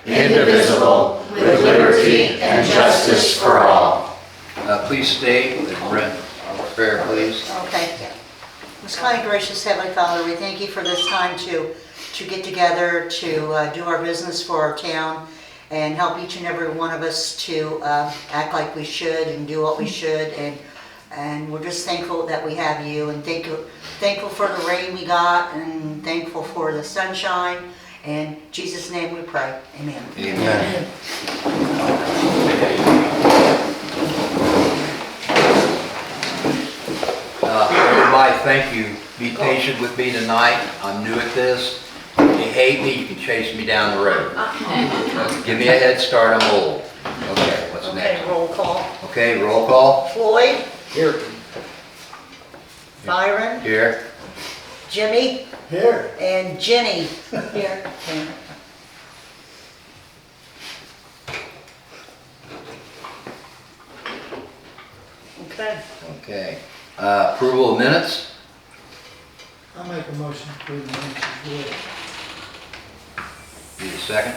indivisible, with liberty and justice for all. Please state and read our prayer, please. Okay. Most kind and gracious Heavenly Father, we thank you for this time to get together, to do our business for our town, and help each and every one of us to act like we should and do what we should. And we're just thankful that we have you, and thankful for the rain we got, and thankful for the sunshine. In Jesus' name we pray. Amen. Amen. Everybody, thank you. Be patient with me tonight. I'm new at this. If you hate me, you can chase me down the road. Give me a head start. I'm old. Okay, what's next? Okay, roll call. Okay, roll call. Floyd, Here. Byron, Here. Jimmy, Here. and Jenny. Here. Okay. Okay. Approval of minutes. I make a motion to approve the minutes as well. Need a second?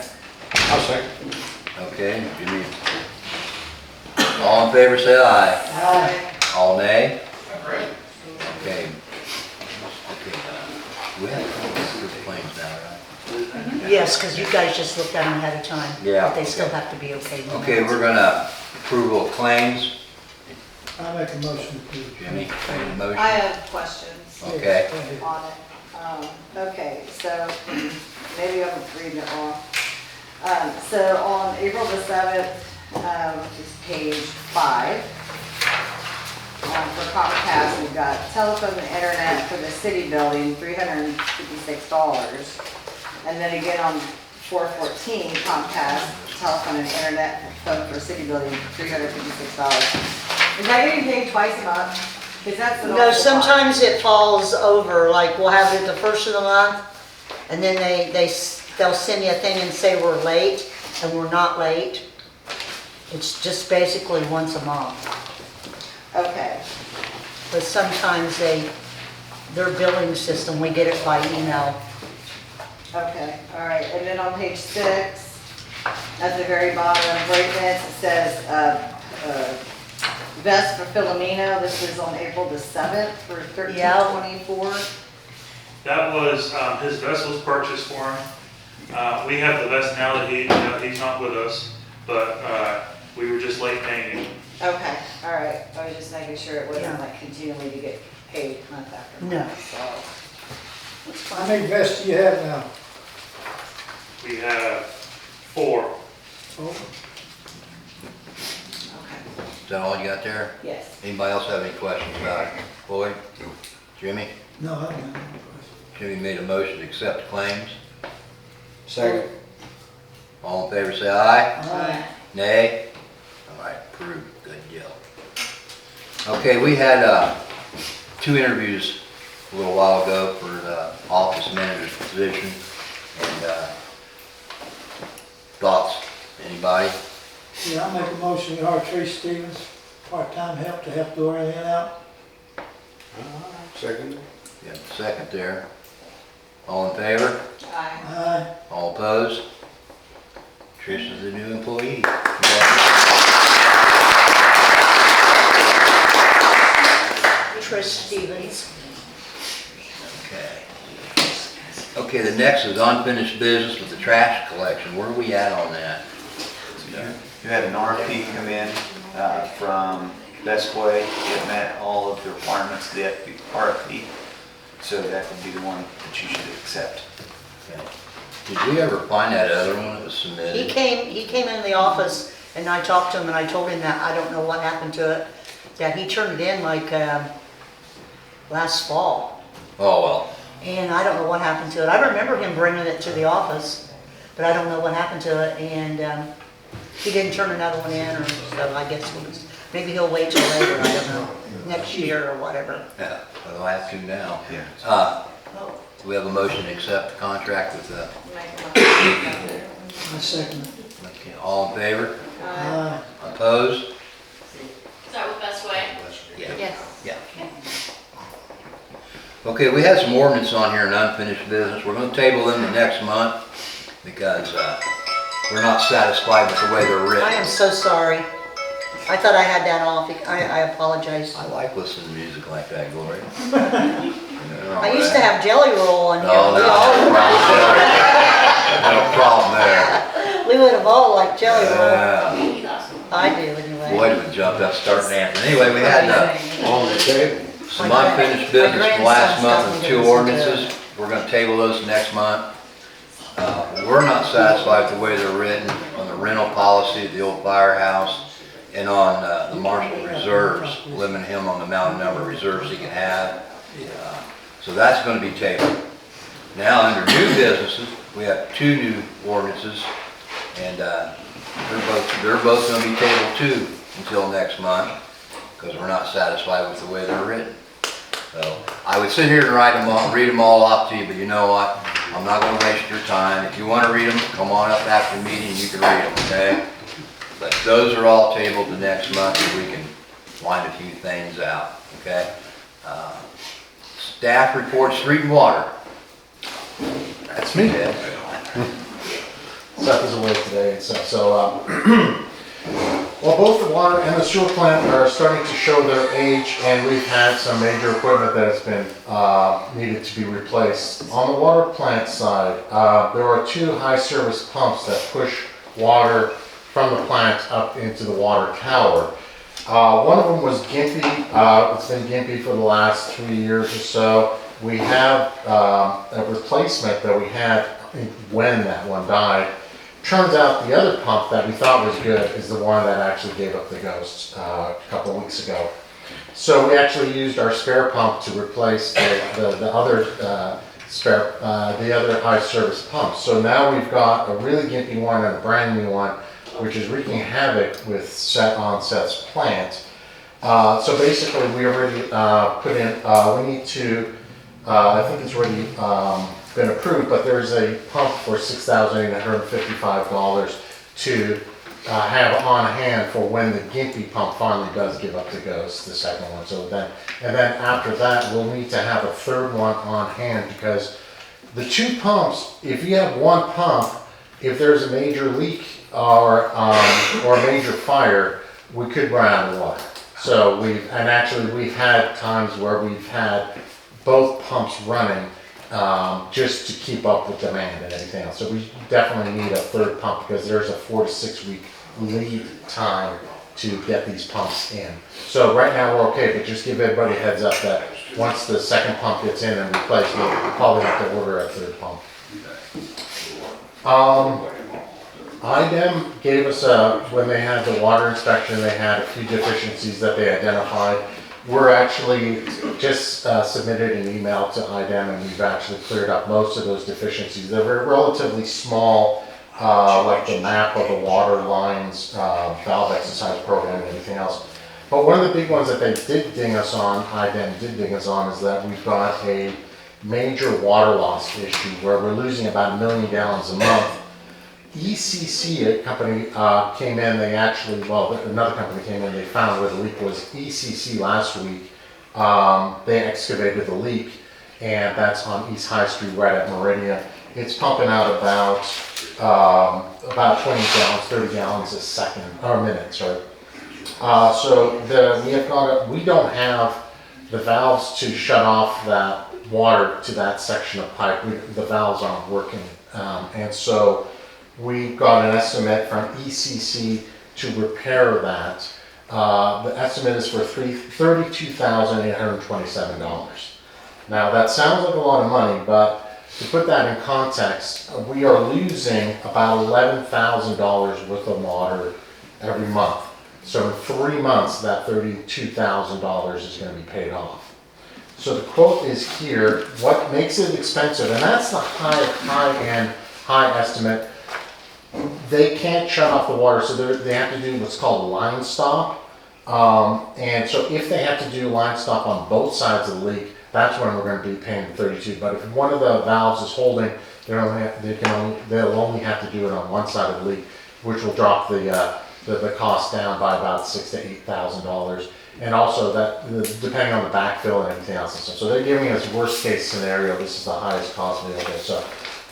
I'll second. Okay, Jimmy. All in favor, say aye. Aye. All nay? Okay. We have to approve the claims now, right? Yes, because you guys just looked at them ahead of time. Yeah. But they still have to be okay. Okay, we're gonna approval of claims. I make a motion to approve. Jimmy, made a motion. I have questions Okay. Go ahead. on it. Okay, so maybe I'm reading it wrong. So on April the 7th, which is page 5, for Comcast, we've got telephone and internet for the city building, $356. And then again on 4/14, Comcast, telephone and internet phone for city building, $356. Is that getting paid twice a month? Because that's the No, normal sometimes it falls over, like we'll have it the first of the month, and then they'll send you a thing and say we're late, and we're not late. It's just basically once a month. Okay, But sometimes their billing system, we get it by email. okay, all right. And then on page 6, at the very bottom of breakdowns, it says vest for Filomeno. This is on April the 7th for $13.24. That was, his vest was purchased for him. We have the vest now that he's not with us, but we were just late paying him. Okay, all right. I was just making sure it wasn't Yeah. like continually to get paid month after No. month. So, How many vests do you have now? We have 4. Oh, okay, Is that all you got there? yes. Anybody else have any questions about it? Floyd? Jimmy? no, I don't have any questions. Jimmy made a motion to accept claims. Second. All in favor, say aye. Aye. Nay? All right, approved. Good deal. Okay, we had 2 interviews a little while ago for the office manager's position. And thoughts? Anybody? Yeah, I make a motion to hire Trace Stevens, part-time help to help Dorian Ann out. Second. Yeah, second there. All in favor? Aye. Aye. All opposed? Trish is the new employee. Trish Stevens. Okay. Okay, the next is unfinished business with the trash collection. Where are we at on that? You had an RFP come in from Best Way. It met all of the requirements of the RFP, so that would be the one that you should accept. Okay. Did we ever find that other one that was He submitted? came in the office, and I talked to him, and I told him that I don't know what happened to it, that he turned it in like last fall. Oh, well. And I don't know what happened to it. I remember him bringing it to the office, but I don't know what happened to it. And he didn't turn another one in, or so I guess maybe he'll wait till later. I don't know, next year or whatever. Yeah, well, I have to now. Yeah. Do we have a motion to accept the contract with the, Make a motion. I second it. okay, all in favor? Aye. Opposed? Is that with Best Way? Yes. Yeah. Okay, we had some ordinance on here in unfinished business. We're gonna table them the next month because we're not satisfied with the way they're written. I am so sorry. I thought I had that off. I apologize. I like listening to music like that, Gloria. I used to have Jelly Roll on here. No, no, no problem there. We would have all liked Jelly Roll. Yeah. I do anyway. Boy, we jumped up, starting dancing. Anyway, we had On the table. some unfinished business from last month and 2 ordinances. We're gonna table those next month. We're not satisfied with the way they're written on the rental policy at the old firehouse and on the marshal reserves, limiting him on the amount of number of reserves he can have. So that's gonna be tabled. Now, under new businesses, we have 2 new ordinances, and they're both gonna be tabled too until next month, because we're not satisfied with the way they're written. So I would sit here and read them all off to you, but you know what? I'm not gonna waste your time. If you wanna read them, come on up after the meeting, you can read them, okay? But those are all tabled the next month, and we can line a few things out, okay? Staff report, street and water. That's me. Okay. Seth is away today and stuff, so, well, both the water and the sewer plant are starting to show their age, and we've had some major equipment that has been, needed to be replaced. On the water plant side, there are 2 high service pumps that push water from the plant up into the water tower. One of them was gimpy. It's been gimpy for the last 3 years or so. We have a replacement that we had when that one died. Turns out the other pump that we thought was good is the one that actually gave up the ghost a couple of weeks ago. So we actually used our spare pump to replace the other the other high service pump. So now we've got a really gimpy one and a brand new one, which is wreaking havoc with Seth's plant. So basically, we already put in. We need to. I think it's already been approved, but there's a pump for $6,855 to have on hand for when the gimpy pump finally does give up the ghost, the second one. So then, and then after that, we'll need to have a third one on hand, because the 2 pumps, if you have one pump, if there's a major leak or a major fire, we could run out of water. So we've had times where we've had both pumps running just to keep up with demand and everything else. So we definitely need a third pump, because there's a 4 to 6 week lead time to get these pumps in. So right now we're okay, but just give everybody a heads up that once the second pump gets in and replaced, we'll probably have to order a third pump. IDEM gave us when they had the water inspection, they had a few deficiencies that they identified. We're actually just submitted an email to IDEM, and we've actually cleared up most of those deficiencies. They're relatively small, like the map of the water lines, valve exercise program, and everything else. But one of the big ones that they did ding us on, IDEM did ding us on, is that we've got a major water loss issue where we're losing about 1 million gallons a month. ECC, a company came in, another company came in, they found where the leak was. ECC last week, they excavated the leak, and that's on East High Street right at Meridian. It's pumping out about 20 gallons, 30 gallons a minute, sorry. So we don't have the valves to shut off that water to that section of pipe. The valves aren't working, and so we got an estimate from ECC to repair that. The estimate is for $32,827. Now that sounds like a lot of money, but to put that in context, we are losing about $11,000 worth of water every month. So in 3 months, that $32,000 is going to be paid off. So the quote is here. What makes it expensive, and that's the high estimate. They can't shut off the water, so they have to do what's called a line stop. And so if they have to do line stop on both sides of the leak, that's when we're going to be paying $32. But if one of the valves is holding, they'll only have to do it on one side of the leak, which will drop the cost down by about $6,000 to $8,000. And also that depending on the backfill and everything else and stuff. So they're giving us worst case scenario. This is the highest cost available. So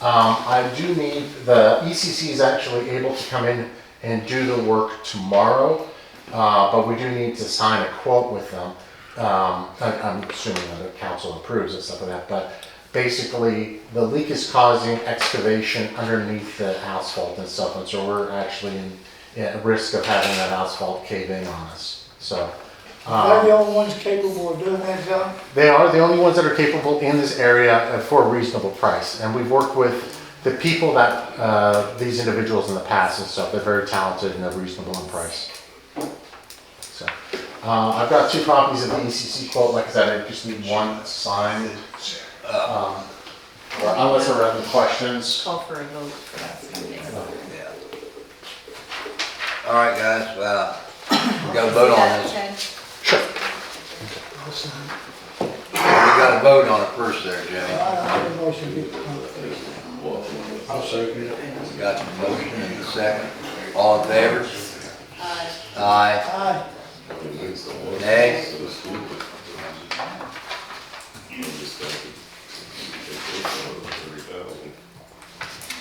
I do need, the ECC is actually able to come in and do the work tomorrow, but we do need to sign a quote with them. I'm assuming that the council approves and stuff like that, but basically the leak is causing excavation underneath the asphalt and stuff, and so we're actually at risk of having that asphalt cave in on us, so. Are the only ones capable of doing that job? They are the only ones that are capable in this area for a reasonable price. And we've worked with the people that, these individuals in the past and stuff. They're very talented and they're reasonable in price. So, I've got 2 copies of the ECC quote. Like I said, I just need one signed. Or unless there are any questions. Call for a vote for that meeting. All right, guys, we gotta vote on this. We gotta vote on it first there, Jimmy. I make a motion to get the contract. I'll second it. We got the motion and the second. All in favor? Aye. Aye. Nay?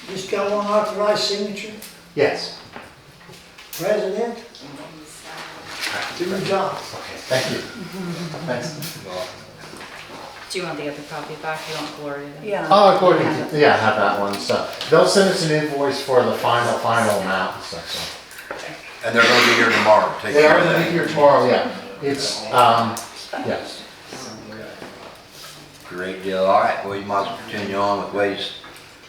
Just got one authorized signature, Yes. president, do your job. Okay, thank you. Thanks. Do you want the other copy back? You want Gloria? Yeah. Oh, according to, yeah, I have that one, so. They'll send us an invoice for the final amount and stuff, so. And they're gonna be here tomorrow, take They care are of gonna be that. here tomorrow, yeah. It's, yes. Great deal, all right, well, you might as well continue on with waste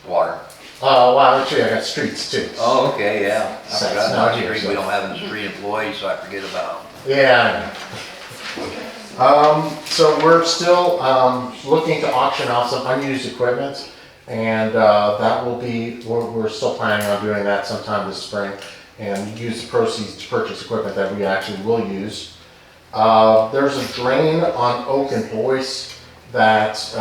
water. Well, actually, I got streets too. Oh, okay, yeah. I So forgot it's about not here, street, so- we don't have any street employees, so I forget about them. Yeah, I know. So we're still, looking to auction off some unused equipment, and, that will be, we're still planning on doing that sometime this spring, and use the proceeds to purchase equipment that we actually will use. There's a drain on Oak and Boyce that,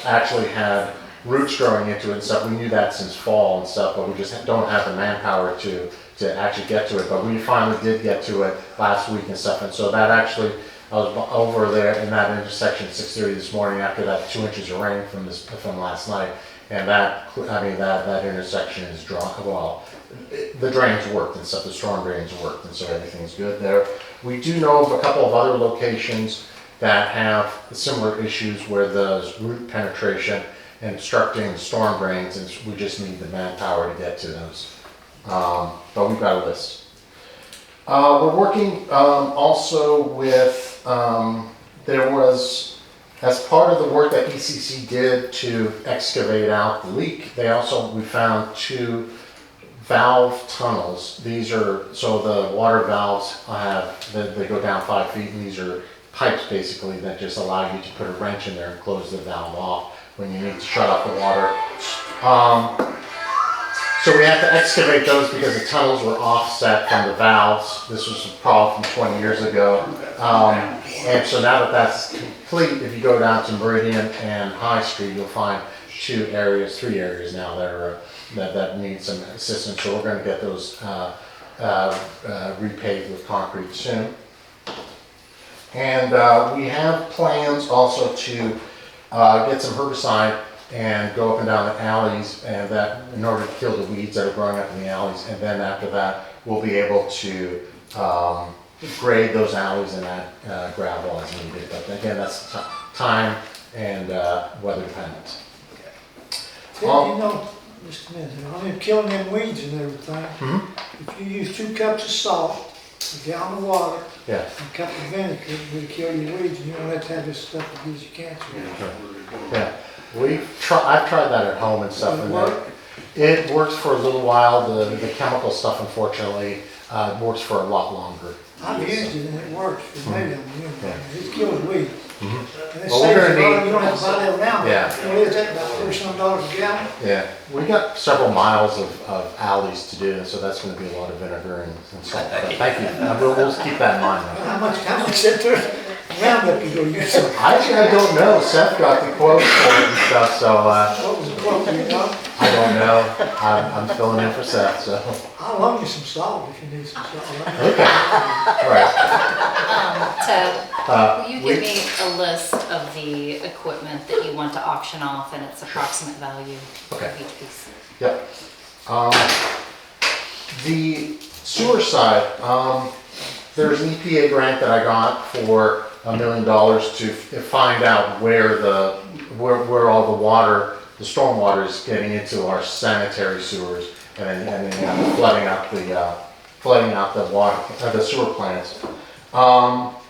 actually had roots growing into it and stuff. We knew that since fall and stuff, but we just don't have the manpower to actually get to it. But we finally did get to it last week and stuff, and so that actually, I was over there in that intersection at 6:30 this morning after that 2 inches of rain from last night, and that intersection is drawn, well, the drains worked and stuff, the storm drains worked, and so everything's good there. We do know of a couple of other locations that have similar issues where there's root penetration and obstructing storm drains, and we just need the manpower to get to those. But we've got a list. We're working also with, there was, as part of the work that ECC did to excavate out the leak, we found 2 valve tunnels. These are, so the water valves they go down 5 feet, and these are pipes basically that just allow you to put a wrench in there and close the valve off when you need to shut off the water. So we had to excavate those because the tunnels were offset from the valves. This was a problem from 20 years ago. And so now that that's complete, if you go down to Meridian and High Street, you'll find 3 areas now that need some assistance. So we're going to get those repaved with concrete soon. And we have plans also to get some herbicide and go up and down the alleys, and that in order to kill the weeds that are growing up in the alleys. And then after that, we'll be able to grade those alleys and add gravel as needed. But again, that's time and weather dependent. You know, just a minute, I mean, killing them weeds and everything. If you use 2 cups of salt, a gallon of water, Yeah. and a cup of vinegar, it'll kill your weeds, and you don't have to have this stuff that gives you cancer. Yeah, I've tried that at home and stuff. Does it And work? it works for a little while. The chemical stuff, unfortunately, works for a lot longer. I've used it and it works for me, Yeah. it kills weeds. And it Well, saves we're gonna you a lot, need- you don't have to buy that around. Yeah. What is that, about $40-some a gallon? Yeah, we got several miles of alleys to do, and so that's going to be a lot of vinegar and salt. But thank you. We'll just keep that in mind. How much is there Roundup you go use? I don't know. Seth got the quote for it and stuff, so What was the quote, you know? I don't know. I'm filling in for Seth, so. I'll loan you some salt if you need some salt. Okay, right. Ted, will you we- give me a list of the equipment that you want to auction off and its approximate value for Okay. each piece? Yep. The sewer side, there's an EPA grant that I got for $1 million to find out where all the water, the storm water is getting into our sanitary sewers and then flooding out the water, the sewer plants.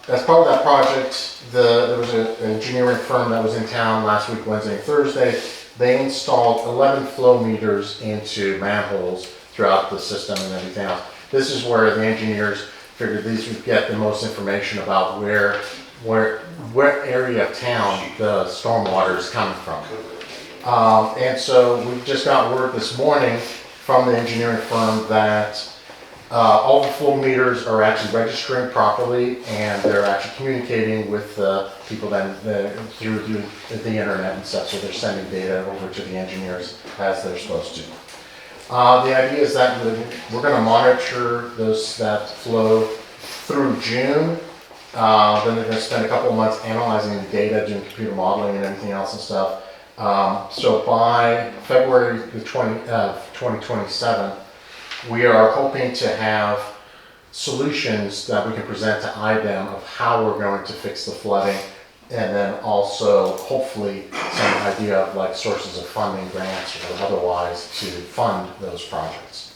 As part of that project, there was an engineering firm that was in town last week, Wednesday and Thursday. They installed 11 flow meters into manholes throughout the system and everything else. This is where the engineers figured these would get the most information about where area of town the stormwater is coming from. And so we just got word this morning from the engineering firm that all the flow meters are actually registering properly, and they're actually communicating with people through the internet and stuff, so they're sending data over to the engineers as they're supposed to. The idea is that we're going to monitor that flow through June. Then they're going to spend a couple of months analyzing the data, doing computer modeling and everything else and stuff. So by February 2027, we are hoping to have solutions that we can present to IDEM of how we're going to fix the flooding, and then also hopefully some idea of like sources of funding, grants or otherwise, to fund those projects.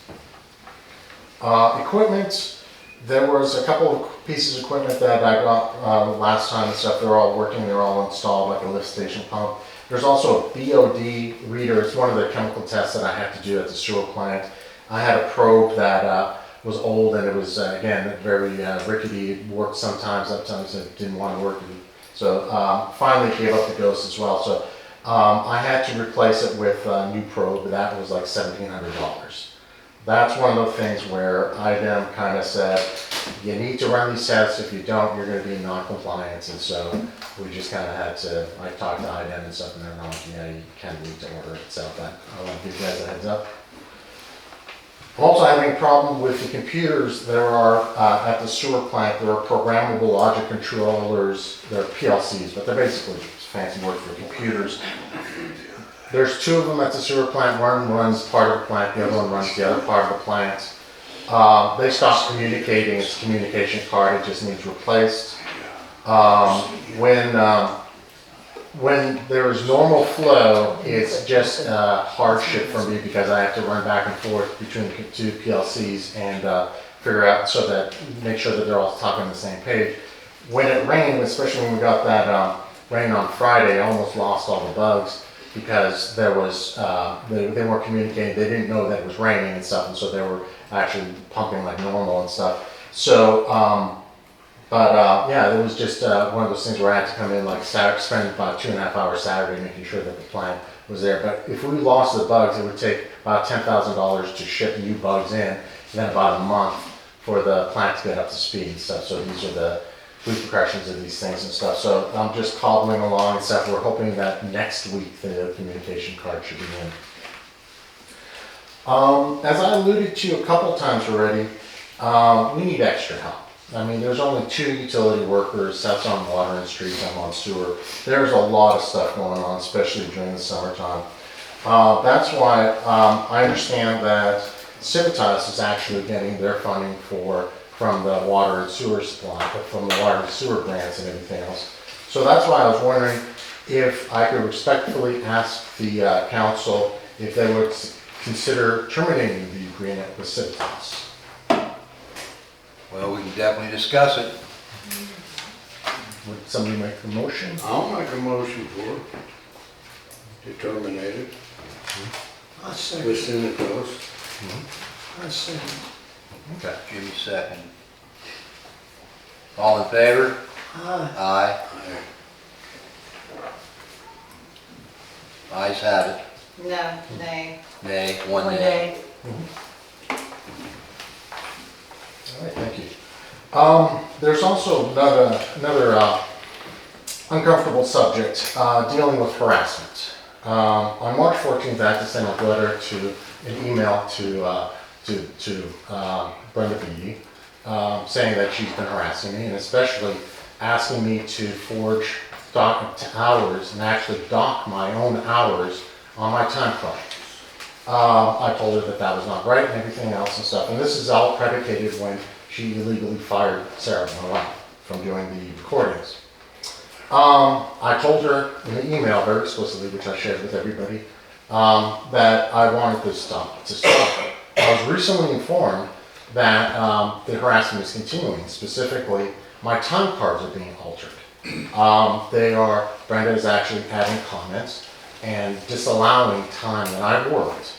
Equipment, there was a couple of pieces of equipment that I got last time and stuff. They're all working, they're all installed, like a lift station pump. There's also a BOD reader. It's one of the chemical tests that I have to do at the sewer plant. I had a probe that was old, and it was, again, very rickety. It worked sometimes it didn't want to work. So finally gave up the ghost as well. So I had to replace it with a new probe, but that was like $1,700. That's one of the things where IDEM kind of said, you need to run these tests. If you don't, you're going to be in non-compliance. And so we just kind of had to, I talked to IDEM and stuff, and they're like, yeah, you kind of need to order it. So I want to give you guys a heads up. I'm also having a problem with the computers. There are, at the sewer plant, there are programmable logic controllers. They're PLCs, but they're basically just fancy word for computers. There's 2 of them at the sewer plant. One runs part of the plant, the other one runs the other part of the plant. They stopped communicating. It's a communication card. It just needs replaced. When there's normal flow, it's just a hardship for me because I have to run back and forth between the 2 PLCs and figure out make sure that they're all talking on the same page. When it rained, especially when we got that rain on Friday, I almost lost all the bugs because there was they weren't communicating. They didn't know that it was raining and stuff, and so they were actually pumping like normal and stuff. So. Yeah, it was just one of those things where I had to come in like spend about 2.5 hours Saturday making sure that the plant was there. But if we lost the bugs, it would take about $10,000 to ship new bugs in, and then about a month for the plant to get up to speed and stuff. So these are the repercussions of these things and stuff. So I'm just cobbling along and stuff. We're hoping that next week the communication card should be in. As I alluded to a couple times already, we need extra help. I mean, there's only 2 utility workers. That's on water and streets. I'm on sewer. There's a lot of stuff going on, especially during the summertime. That's why I understand that Civitas is actually getting their funding from the water and sewer supply, from the water and sewer grants and everything else. So that's why I was wondering if I could respectfully ask the council if they would consider terminating the agreement with Civitas. Well, we can definitely discuss it. Would somebody make the motion? I'll make a motion for it. To terminate it. I second. With Senatos. I second. Okay. Jimmy second. All in favor? Aye. Aye. Ayes have it. No, nay. Nay, one nay. All right, thank you. There's also another uncomfortable subject, dealing with harassment. On March 14th, I had to send a letter an email to Brenda Beatty, saying that she's been harassing me, and especially asking me to forge hours and actually dock my own hours on my time card. I told her that was not right and everything else and stuff. And this is all predicated when she illegally fired Sarah, my wife, from doing the recordings. I told her in the email very explicitly, which I shared with everybody, that I wanted this to stop. I was recently informed that the harassment is continuing. Specifically, my time cards are being altered. Brenda is actually adding comments and disallowing time that I've worked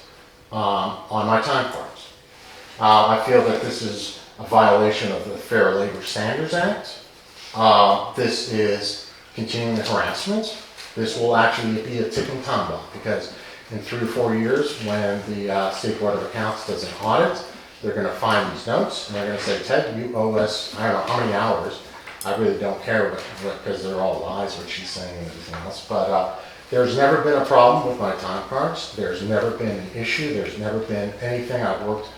on my time cards. I feel that this is a violation of the Fair Labor Standards Act. This is continuing harassment. This will actually be a ticking time bomb, because in 3 or 4 years, when the State Board of Accounts does an audit, they're going to find these notes and they're going to say, Ted, you owe us, I don't know how many hours. I really don't care because they're all lies, what she's saying and everything else. But there's never been a problem with my time cards. There's never been an issue. There's never been anything. I've worked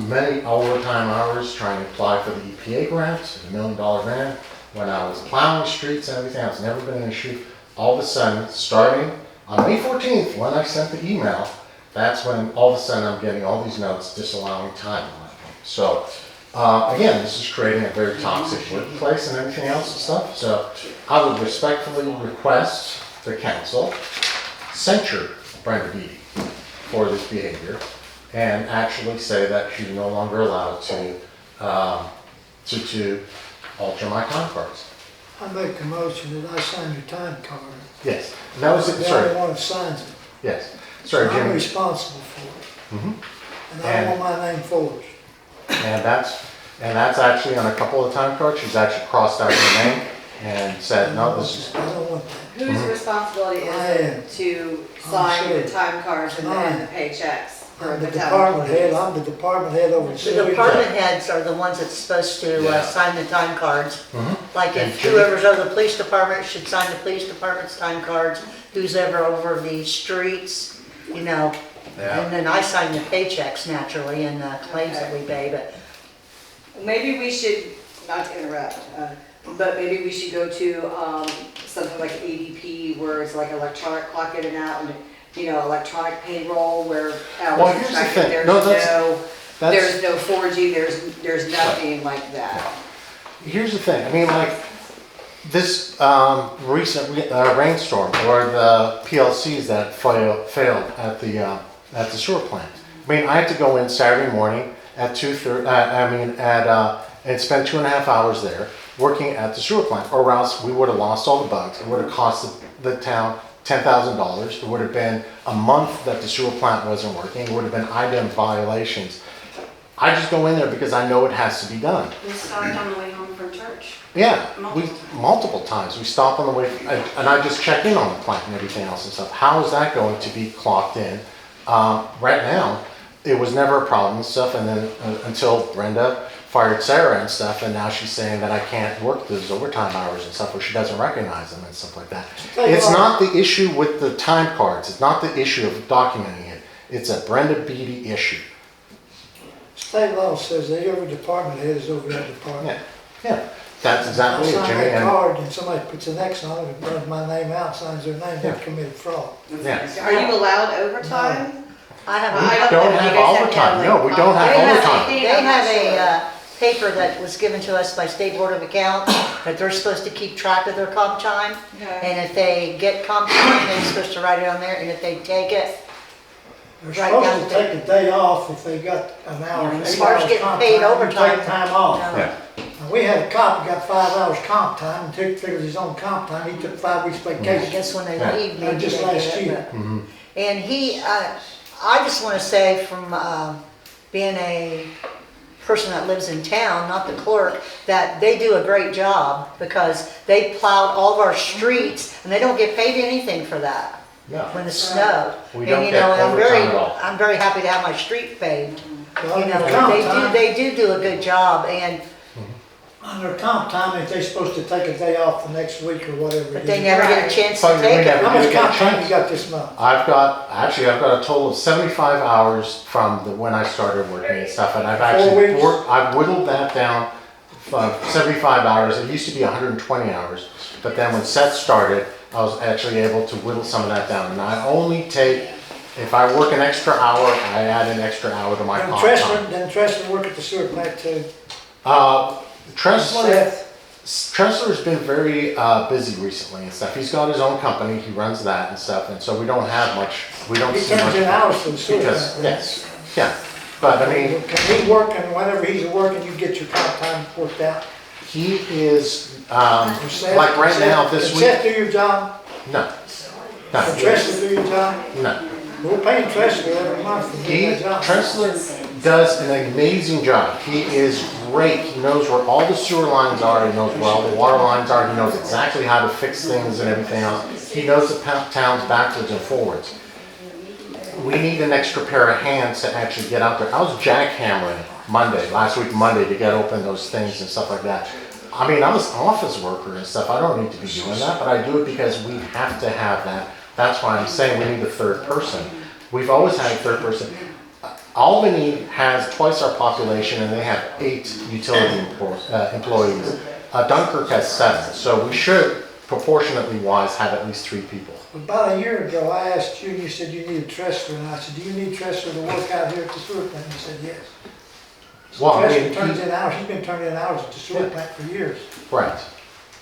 many overtime hours trying to apply for the EPA grant, the $1 million grant, when I was plowing streets and everything. It's never been an issue. All of a sudden, starting on May 14th, when I sent the email, that's when all of a sudden I'm getting all these notes disallowing time. So again, this is creating a very toxic workplace and everything else and stuff. So I would respectfully request the council censure Brenda Beatty for this behavior and actually say that she's no longer allowed to alter my time cards. I make a motion that I sign your time card. Yes, and that was it. The Sorry. only one that signs it. Yes. So Sorry, I'm Jimmy. responsible for it. Mhm. And I don't want my name forged. And that's actually on a couple of time cards. She's actually crossed out her name and said, no, this is. I don't want that. Whose responsibility is it to sign the time cards and then the paychecks? for I'm the the town department head, employees? I'm the department head over the The city. department heads are the ones that's supposed to Yeah. sign the time cards. Mhm. Like And if Jimmy- whoever's over the police department should sign the police department's time cards, who's ever over the streets, you know. Yeah. And then I sign the paychecks naturally and the claims that we pay, but Maybe we should, not to interrupt, but maybe we should go to something like ADP where it's like electronic clock in and out and, you know, electronic payroll where Well, hours here's the expected, thing. there's No, no, that's- there's no forging, there's nothing like that. Here's the thing, I mean, like, this recent rainstorm, or the PLCs that failed at the sewer plant. I mean, I had to go in Saturday morning at 2:30, and spend 2.5 hours there, working at the sewer plant, or else we would have lost all the bugs. It would have cost the town $10,000. It would have been a month that the sewer plant wasn't working. It would have been IDEM violations. I just go in there because I know it has to be done. We stopped on the way home from church. Yeah, multiple times. We stop on the way, and I just check in on the plant and everything else and stuff. How is that going to be clocked in? Right now, it was never a problem and stuff, and then until Brenda fired Sarah and stuff, and now she's saying that I can't work those overtime hours and stuff, or she doesn't recognize them and stuff like that. It's not the issue with the time cards. It's not the issue of documenting it. It's a Brenda Beatty issue. State law says that every department head is over that department. Yeah, that's exactly it, I sign Jimmy. that And card and somebody puts an X on it and runs my name out, signs their name, they've committed fraud. yeah. Are you allowed overtime? I have. We I don't don't know. have You guys have overtime. to No, have, we don't have They have- overtime. think, They I'm not have a sure. paper that was given to us by State Board of Accounts, that they're supposed to keep track of their comp time. Okay. And if they get comp time, they're supposed to write it on there, and if they take it, They're Right down supposed to to- take a day off if they got an hour, Yeah, as 8 far as hours getting comp paid time, you overtime, take time off. no. Yeah. And we had a cop that got 5 hours comp time and figured his own comp time, he took 5 weeks I vacation. guess when they Yeah. leave, maybe Just they last get it. year. but- Mm-hmm. And he, I just want to say from being a person that lives in town, not the clerk, that they do a great job because they plowed all of our streets and they don't get paid anything for that Yeah. when it snowed. We And don't you get know, overtime at all. I'm very happy to have my street paved. Well, You know, comp they time- do a good job, and On their comp time, if they're supposed to take a day off the next week or whatever. But it they is. never get a chance to But we take it. never How much do get a comp time chance. you got this month? I've got a total of 75 hours from when I started working and stuff, and I've 4 actually weeks? I've whittled that down from 75 hours. It used to be 120 hours, but then when Seth started, I was actually able to whittle some of that down. And I only take, if I work an extra hour, I add an extra hour to my Then comp Tressler, time. then Tressler work at the sewer plant too. Tressler's been very busy recently and stuff. He's got his own company, he runs that and stuff, and so we don't have much, we don't He see much. turns in hours for the sewer Because, plant. right? yes, yeah, but I mean, Can he work, and whenever he's working, you get your comp time worked out? he is, Or Seth- like right now, Can this week, Seth do your job? no, Can no, Tressler do your job? no. We're paying Tressler every month for doing that job. Tressler does an amazing job. He is great. He knows where all the sewer lines are. He knows where all the water lines are. He knows exactly how to fix things and everything else. He knows the towns backwards and forwards. We need an extra pair of hands to actually get out there. I was jackhammering last week Monday, to get open those things and stuff like that. I mean, I'm an office worker and stuff. I don't need to be doing that, but I do it because we have to have that. That's why I'm saying we need a third person. We've always had a third person. Albany has twice our population and they have 8 utility employees. Dunkirk has 7, so we should, proportionately wise, have at least 3 people. About a year ago, I asked you, and you said you needed Tressler, and I said, do you need Tressler to work out here at the sewer plant? You said, yes. Well, I Tressler mean, turns in hours, he's been turning in hours at the sewer Yeah. plant for years. right,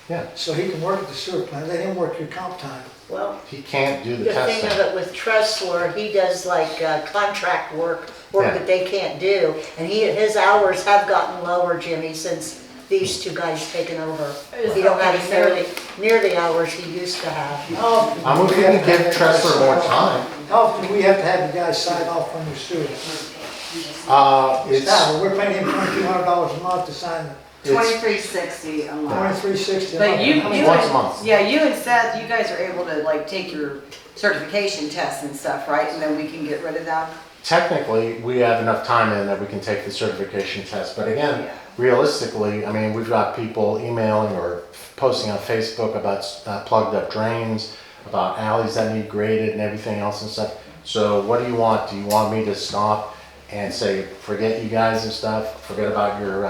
yeah, So he can work at the sewer plant, let him work your comp time. Well, he can't do the the thing testing. of it with Tressler, he does like contract work Yeah. that they can't do. And his hours have gotten lower, Jimmy, since these 2 guys taken over. He don't have near the hours he used to have. How often I'm do looking we to have have give that guy Tressler sign more off? time. How often do we have to have the guy sign off on the sewer? It's, Now, we're paying him $2,200 a month to sign it, it's, $23.60 a month. $23.60 a But month. you, How much- you, once a month. yeah, you and Seth, you guys are able to like take your certification tests and stuff, right? And then we can get rid of that? technically, we have enough time in that we can take the certification test, but again, Yeah. realistically, I mean, we've got people emailing or posting on Facebook about plugged up drains, about alleys that need graded and everything else and stuff. So what do you want? Do you want me to stop and say, forget you guys and stuff, forget about your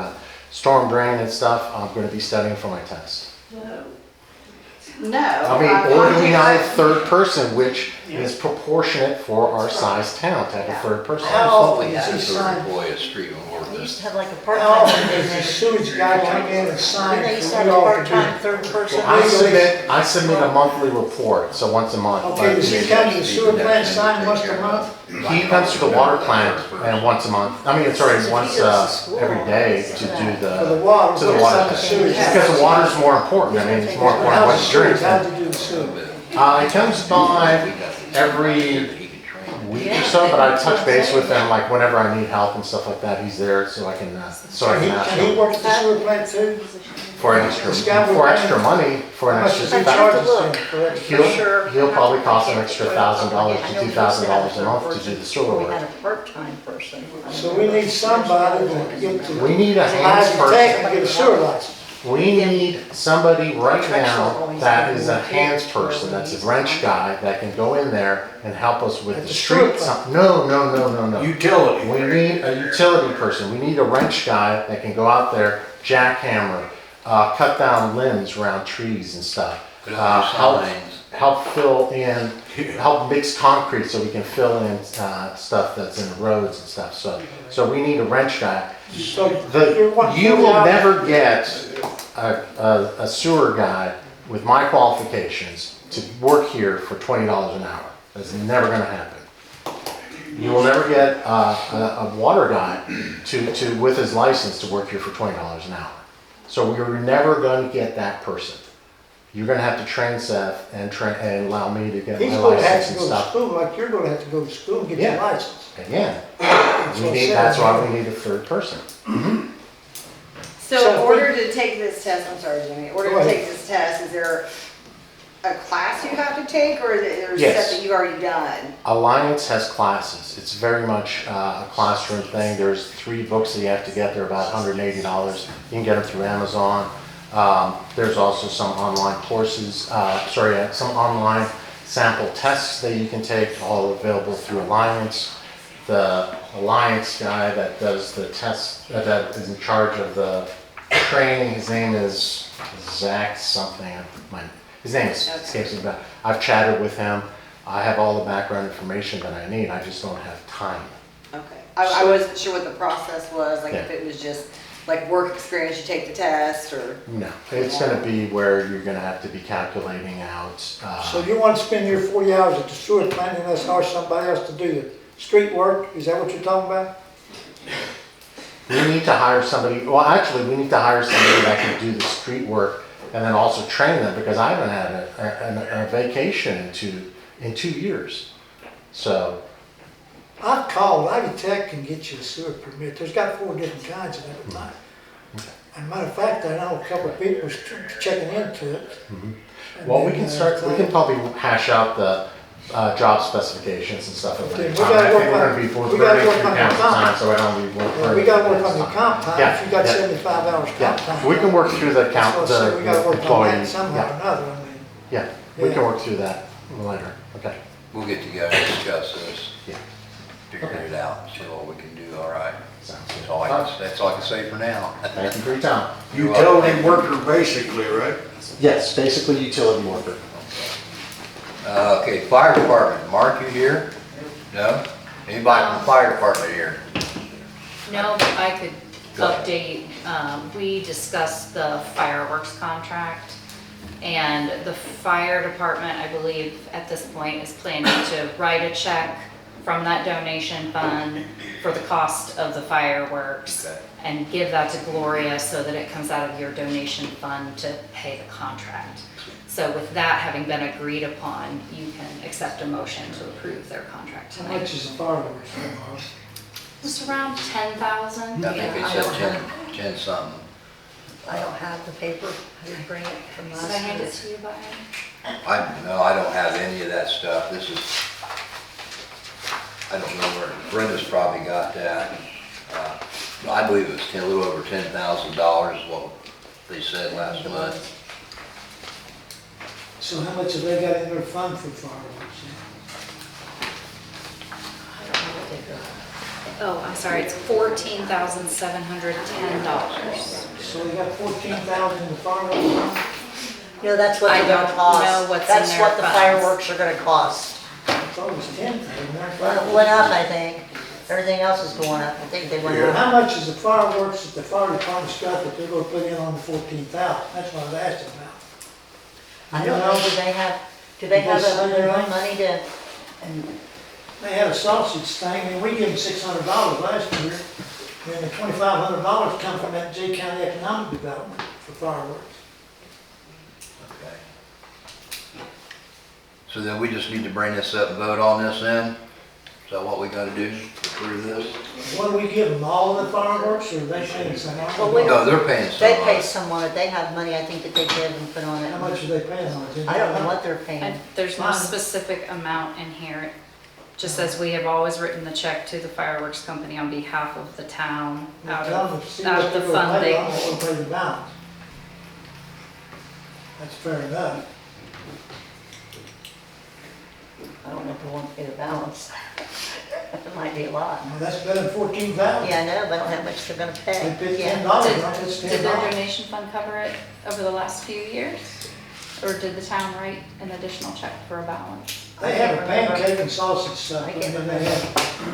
storm drain and stuff? I'm gonna be studying for my test. No. I mean, or do we have a third person, which is proportionate for our size town, to have a third person? How often does he sign? Employ a street They used to ordinance. have like a How part-time often one, does the didn't sewage guy come in and they? sign? They used to for have you a all to part-time do? third person. I submit a monthly report, so once a month. Okay, does he come to the sewer plant, sign once a month? He comes to the water plant and once a month, I mean, sorry, once every day to do For the the, water, to the what's water on the plant. sewage? Just because the water's more important, I mean, it's more important How's what the you sewage, drink. how'd you do the sewage? He comes by every week or so, but I touch base with him, like whenever I need help and stuff like that, he's there, so I can ask Can he him work at the sewer plant too? for extra, This guy would for pay- extra money, for an How much extra does he I'd charge have to us look. then for extra? He'll probably cost an extra $1,000 to $2,000 a month to do the sewer We work. had a part-time person. So we need somebody to get to. We need a hands Tech person. and get a sewer license. We need somebody right now that is a hands person, that's a wrench guy, that can go in there and help us with At the the sewer street. plant. No. Utility. We need a utility person. We need a wrench guy that can go out there, jackhammer, cut down limbs around trees and stuff. Put out Help, signs. help fill in, help mix concrete so we can fill in stuff that's in the roads and stuff. So we need a wrench guy. So you're wanting You will 40 hours- never get a sewer guy with my qualifications to work here for $20 an hour. That's never gonna happen. You will never get a water guy with his license to work here for $20 an hour. So we're never gonna get that person. You're gonna have to train Seth and allow me to get He's my gonna have license to and go to stuff. school, like you're gonna have to go to school and get your Yeah. license. Again, what I that's said. why we need a third person. So So in if order to take this test, I'm sorry, Jimmy, in order Go to ahead. take this test, is there a class you have to take, or is it there's Yes. stuff that you've already done? Alliance has classes. It's very much a classroom thing. There's 3 books that you have to get. They're about $180. You can get them through Amazon. There's also some online courses, some online sample tests that you can take, all available through Alliance. The Alliance guy that does the test, that is in charge of the training, his name is Zach something. His name escapes me, but I've chatted with him. I have all the background information that I need. I just don't have time. Okay. I wasn't sure what the process was, like if it was just like work experience, you take the test, or? No, it's going to be where you're going to have to be calculating out. So you want to spend your 40 hours at the sewer plant and let's hire somebody else to do the street work? Is that what you're talking about? We need to hire somebody. Well, actually, we need to hire somebody that can do the street work and then also train them, because I haven't had a vacation in 2 years. So I've called, Ivy Tech can get you a sewer permit. There's got 4 different kinds and everything. And matter of fact, I know a couple of people was checking into it. And well, we then, can start. We can probably hash out the job specifications and stuff at Okay, later we time. gotta I think work we're on- going to be we gotta work on the down comp. time, so I don't be working. Yeah, we gotta work on your comp time. Yeah, If you got yeah. 75 hours comp time. Yeah, we can work through the That's what I said, we gotta the work on that employee. somehow or Yeah, another, I mean. yeah, we Yeah. can work through that later. Okay. We'll get together and discuss this, Yeah. figure it out, see what we can do, all right? Sounds That's good. all that's all I can say for now. Thank you for your time. Utility worker basically, right? Yes, basically utility worker. Okay, fire department, Mark, you here? No? Anybody from the fire department here? No, but I could Go ahead. update, we discussed the fireworks contract, and the fire department, I believe, at this point is planning to write a check from that donation fund for the cost of the fireworks, Okay. and give that to Gloria so that it comes out of your donation fund to pay the contract. So with that having been agreed upon, you can accept a motion to approve their contract How tonight. much is the fireworks, Mark? It's around 10,000. I think it I said don't 10 something. I don't have the paper, I didn't bring it from last Did I hand it time. to you, Brian? No, I don't have any of that stuff. This is, I don't know where, Brenda's probably got that. I believe it was a little over $10,000 is what they said last month. So how much have they got in their fund for fireworks? Oh, I'm sorry, it's $14,710. So they got 14,000 in the fireworks fund? No, that's what I they're gonna don't cost. know what's in That's their what the funds. fireworks are gonna cost. I thought it was 10,000. Well, it went up, I think. Everything else is going up. I think they went Well, up. how much is the fireworks that the fire department's got that they're gonna put in on the 14,000? That's what I was asking about. I don't know, do they have their own money to, They had a sausage thing, and we gave them $600 last year, and the $2,500 come from that J County Economic Development for fireworks. Okay. So then we just need to bring this up and vote on this then? Is that what we gotta do, approve this? What do we give them, all of the fireworks, or are they paying some? Well, we No, they're paying some. they on pay it. someone, they have money, I think, that they give and put on it. How much are they paying on it? I don't know what they're paying. There's no specific amount in here. It just says we have always written the check to the fireworks company on behalf of the town out of the fund they I'm hold. gonna pay the balance. That's fair enough. I don't know if we want to pay the balance. It might be a lot. Well, that's better than 14,000. Yeah, I know, but how much they're gonna They pay. paid Yeah. $10, Did right? That's did their $10. donation fund cover it over the last few years? Or did the town write an additional check for a balance? They have a pancake and sausage stuff, I and can't then they have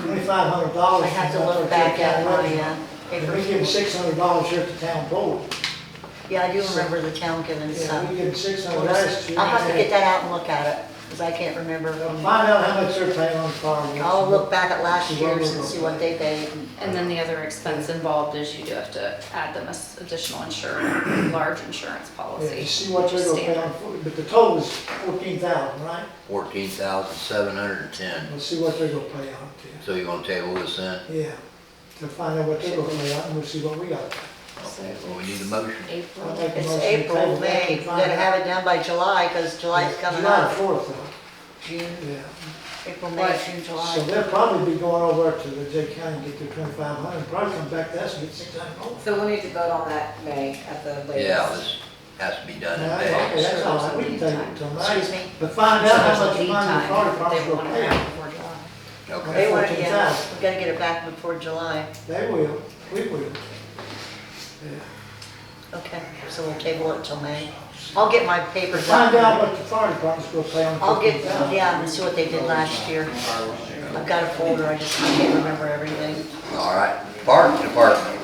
$2,500. I have to look back at my And we give them papers. $600 here at the town board. Yeah, I do remember the town giving Yeah, some. we give them $600 last year. I'll have to get that out and look at it, because I can't remember. Find out how much they're paying on fireworks. I'll look back at last year's and see what they paid. And then the other expense involved is you do have to add them as additional insurance, large insurance Yeah, policy. you see what they're gonna pay on, but the total is 14,000, right? 14,710. We'll see what they're gonna pay on it. So you wanna table this then? Yeah, to find out what they're gonna pay on, and we'll see what we got. is it? Well, we need a motion. April. I'll make a It's motion to April, table that May, and we find gotta out. have it done by July, because July's coming July up. 4th, June, yeah. April, May, June, July. So they'll probably be going over to the J County and get their 2,500, probably come back to us and get 600 more. So we'll need to vote on that May at the latest. Yeah, this has to be done in Yeah, May. okay, that's all right, we can take it till May. Excuse me? But find So out there's how a much lead money the time fire if department's they want gonna it pay. back before July. Okay. They want it, 14,000. yeah, we gotta get it back before July. They will, we will. Yeah. Okay, so we'll table it till May. I'll get my papers Find out out. what the fire department's gonna pay on I'll get, 15,000. yeah, and see what they did last year. I've got a folder, I just can't remember everything. All right, Park Department.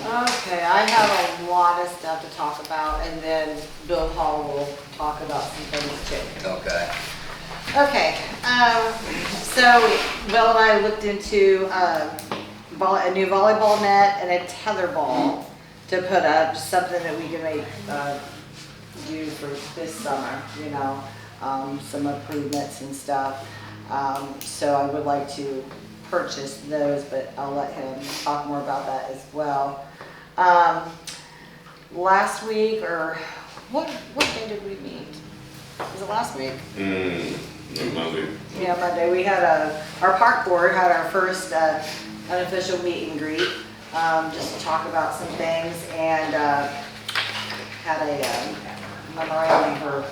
Okay, I have a lot of stuff to talk about, and then Bill Hall will talk about some things too. Okay. Okay, so Bill and I looked into a new volleyball net and a tether ball to put up, just something that we can make, do for this summer, you know, some improvements and stuff. So I would like to purchase those, but I'll let him talk more about that as well. Last week, or what day did we meet? Was it last week? Monday. Yeah, Monday. We had our park board had our first unofficial meet and greet, just to talk about some things, and had a memorandum for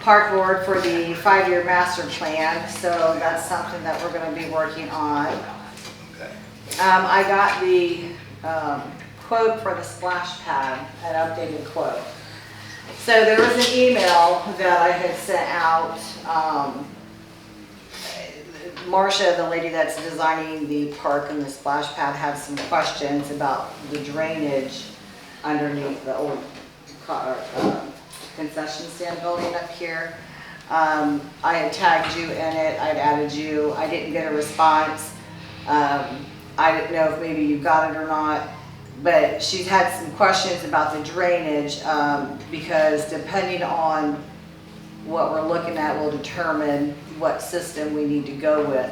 park board for the 5-year master plan. So that's something that we're going to be working on. Okay. I got the quote for the splash pad, an updated quote. So there was an email that I had sent out. Marcia, the lady that's designing the park and the splash pad, had some questions about the drainage underneath the old concession stand building up here. I had tagged you in it, I'd added you, I didn't get a response. I didn't know if maybe you got it or not, but she's had some questions about the drainage, because depending on what we're looking at will determine what system we need to go with.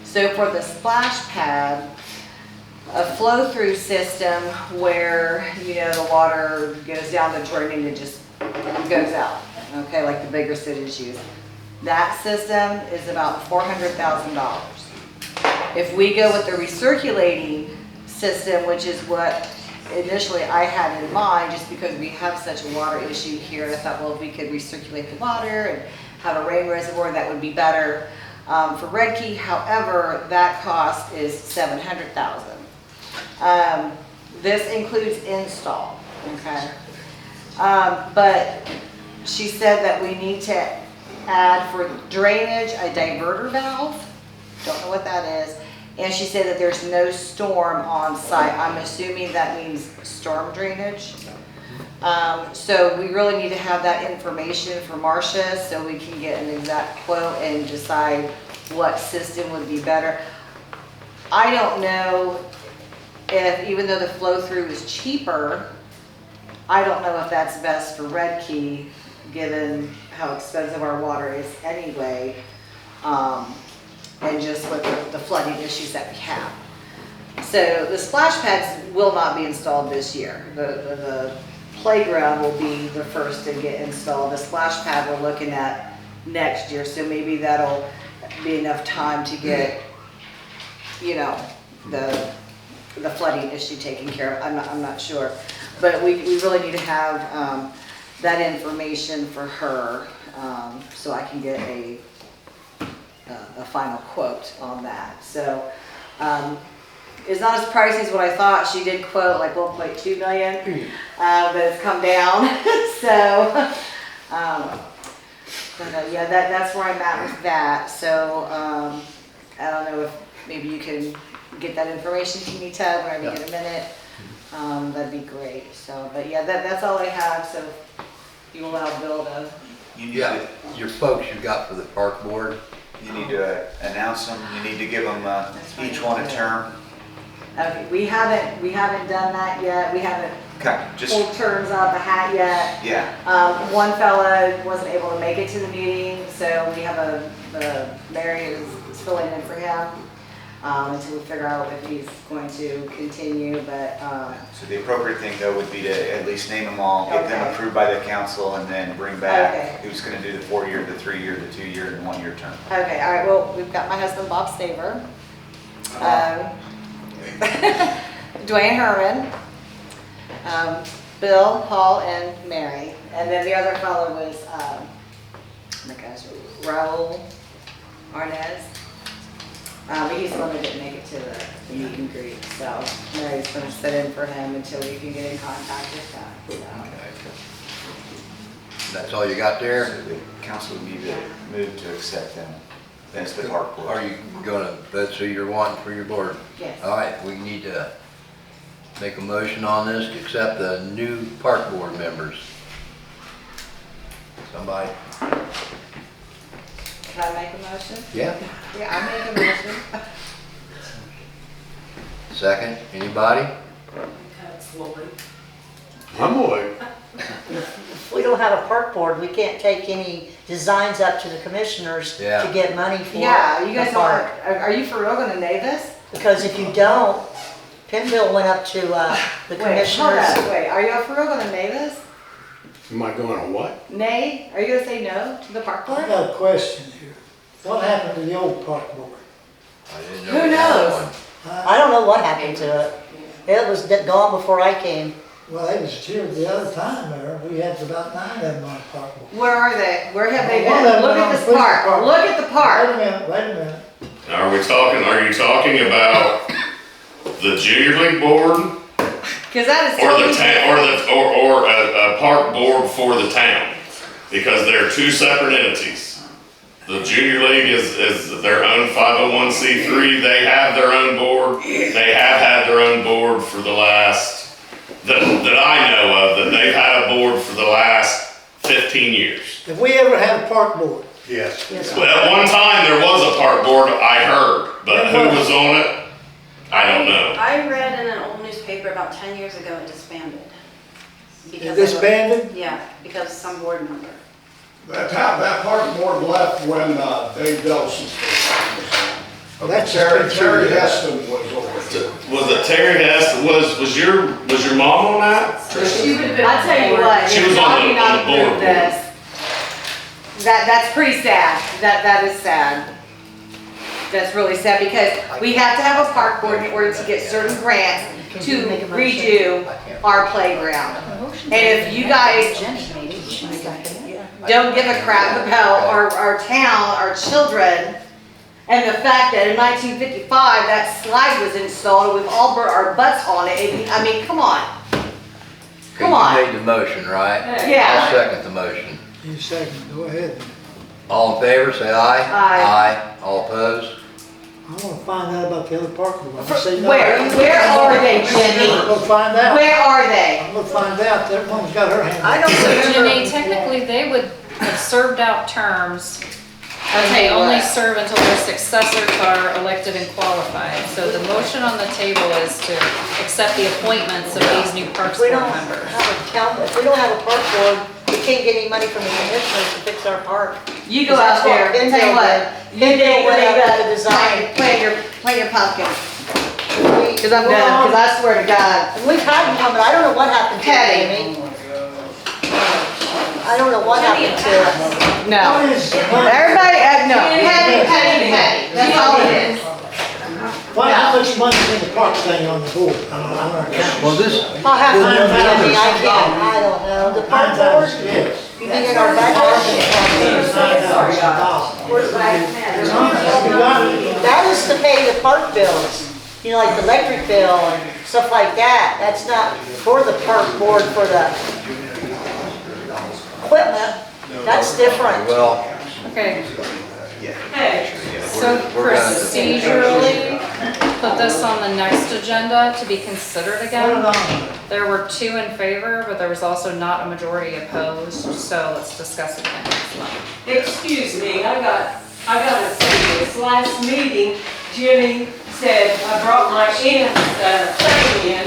So for the splash pad, a flow-through system where, you know, the water goes down the drain and it just goes out, okay, like the bigger cities use. That system is about $400,000. If we go with the recirculating system, which is what initially I had in mind, just because we have such a water issue here, I thought, well, if we could recirculate the water and have a rain reservoir, that would be better. For Redkey, however, that cost is $700,000. This includes install, okay? But she said that we need to add for drainage a diverter valve. Don't know what that is. And she said that there's no storm on site. I'm assuming that means storm drainage. So we really need to have that information for Marcia so we can get an exact quote and decide what system would be better. I don't know if, even though the flow through is cheaper, I don't know if that's best for Redkey, given how expensive our water is anyway, and just with the flooding issues that we have. So the splash pads will not be installed this year. The playground will be the first to get installed. The splash pad we're looking at next year, so maybe that'll be enough time to get, you know, the flooding issue taken care of. I'm not sure, but we really need to have that information for her, so I can get a final quote on that. So it's not as pricey as what I thought. She did quote like 1.2 million, but it's come down. So, but yeah, that's where I'm at with that. So I don't know if maybe you can get that information to me, Ted, whenever you get a minute. That'd be great. So, but yeah, that's all I have. So you allow Bill to. You need Yeah, to, your folks you got for the park board, you need to announce them, you need to give them each one a term. Okay, we haven't done that yet. We haven't Okay, just, pulled terms out of the hat yet. yeah, One fella wasn't able to make it to the meeting, so we have Mary is filling in for him. until we figure out if he's going to continue, but, So the appropriate thing though would be to at least name them all, get them Okay. approved by the council, and then bring back Okay. who's gonna do the 4-year, the 3-year, the 2-year, and 1-year term. okay, all right, well, we've got my husband Bob Staver, Dwayne Herman, Bill, Paul, and Mary. And then the other fellow was, oh my gosh, Raul Arnaz. But he's the one that didn't make it to the meet and greet, so Mary's gonna sit in for him until we can get in contact with them, so. That's all you got there? So the council would need to move to accept them as the park board. Are you gonna, that's who you're wanting for your board? Yes. All right, we need to make a motion on this to accept the new park board members. Somebody? Can I make a motion? Yeah. Yeah, I make a motion. Second, anybody? I'm awake. If we don't have a park board, we can't take any designs up to the commissioners Yeah. to get money for Yeah, you guys the park. are you for real gonna name this? Because if you don't, Pinville went up to the Wait, hold commissioners. on, wait, are you for real gonna nay this? Am I going on what? Nay? Are you gonna say no to the park I board? got a question here. What happened to the old park board? I didn't Who know we had knows? one. I don't know what happened to it. It was gone before I came. Well, they was here the other time there. We had about 9 of them on the park board. Where are they? Where have they One of been? them Look went at on this the police park, department. look at the Wait a park. minute, wait a minute. Are you talking about the junior league board Cause that is or totally the town, or a park board for the town? Because they're two separate entities. The junior league is their own 501c3. They have their own board. They have had their own board for the last, that I know of, that they've had a board for the last 15 years. Have we ever had a park board? Yes. Yes. Well, at one time, there was a park board, I heard, but who was on it, I don't know. I read in an old newspaper about 10 years ago it disbanded. Is Because this of a- banded? Yeah, because of some board member. That park board left when Dave Delson's That's Terry Heston was over it. Was it Terry Hess, was your mom on that? She would have been. I'll tell you what, She if was on y'all the- do not on the board. approve this, that's pretty sad. That is sad. That's really sad because we have to have a park board in order to get certain grants to redo our playground. And if you guys don't give a crap about our town, our children, and the fact that in 1955, that slide was installed, we've all burnt our butts on it. I mean, come on. Come You on. made the motion, right? Yeah. I'll second the motion. You second, go ahead. All in favor, say aye. Aye. Aye. All opposed? I wanna find out about the other park board. I'm gonna say no. Where are they, Jenny? I'm gonna find out. Where are they? I'm gonna find out. That woman's got her hand. I don't So remember. Janae, technically, they would have served out terms, and Okay, they only what? serve until their successors are elected and qualified. So the motion on the table is to accept the appointments of these new Parks If we Board don't members. have a town, if we don't have a park board, we can't get any money from the commissioners to fix our park. You go out there, tell you what, you dig, went up with the dig, design. plant your pumpkin. We- Cause I'm done, cause I swear to God. And we've had one, but I don't know what happened to it, Patty. Amy. I don't know what happened to it. No. What is the money? Everybody, no, petty, that's all it is. Why, how much money's in the park thing on the board, on our account? Well, this, I'll have to find out, I mean, I can't, I don't know. The park board, Yes. you think in our budget? That is to pay the park bills, you know, like the electric bill and stuff like that. That's not for the park board, for the equipment. That's different. well, Okay, Hey. so procedurally, put this on the next agenda to be considered Put it again. on. There were 2 in favor, but there was also not a majority opposed, so let's discuss it again next month. Excuse me, I gotta say this, last meeting, Jenny said I brought my aunt's thing in,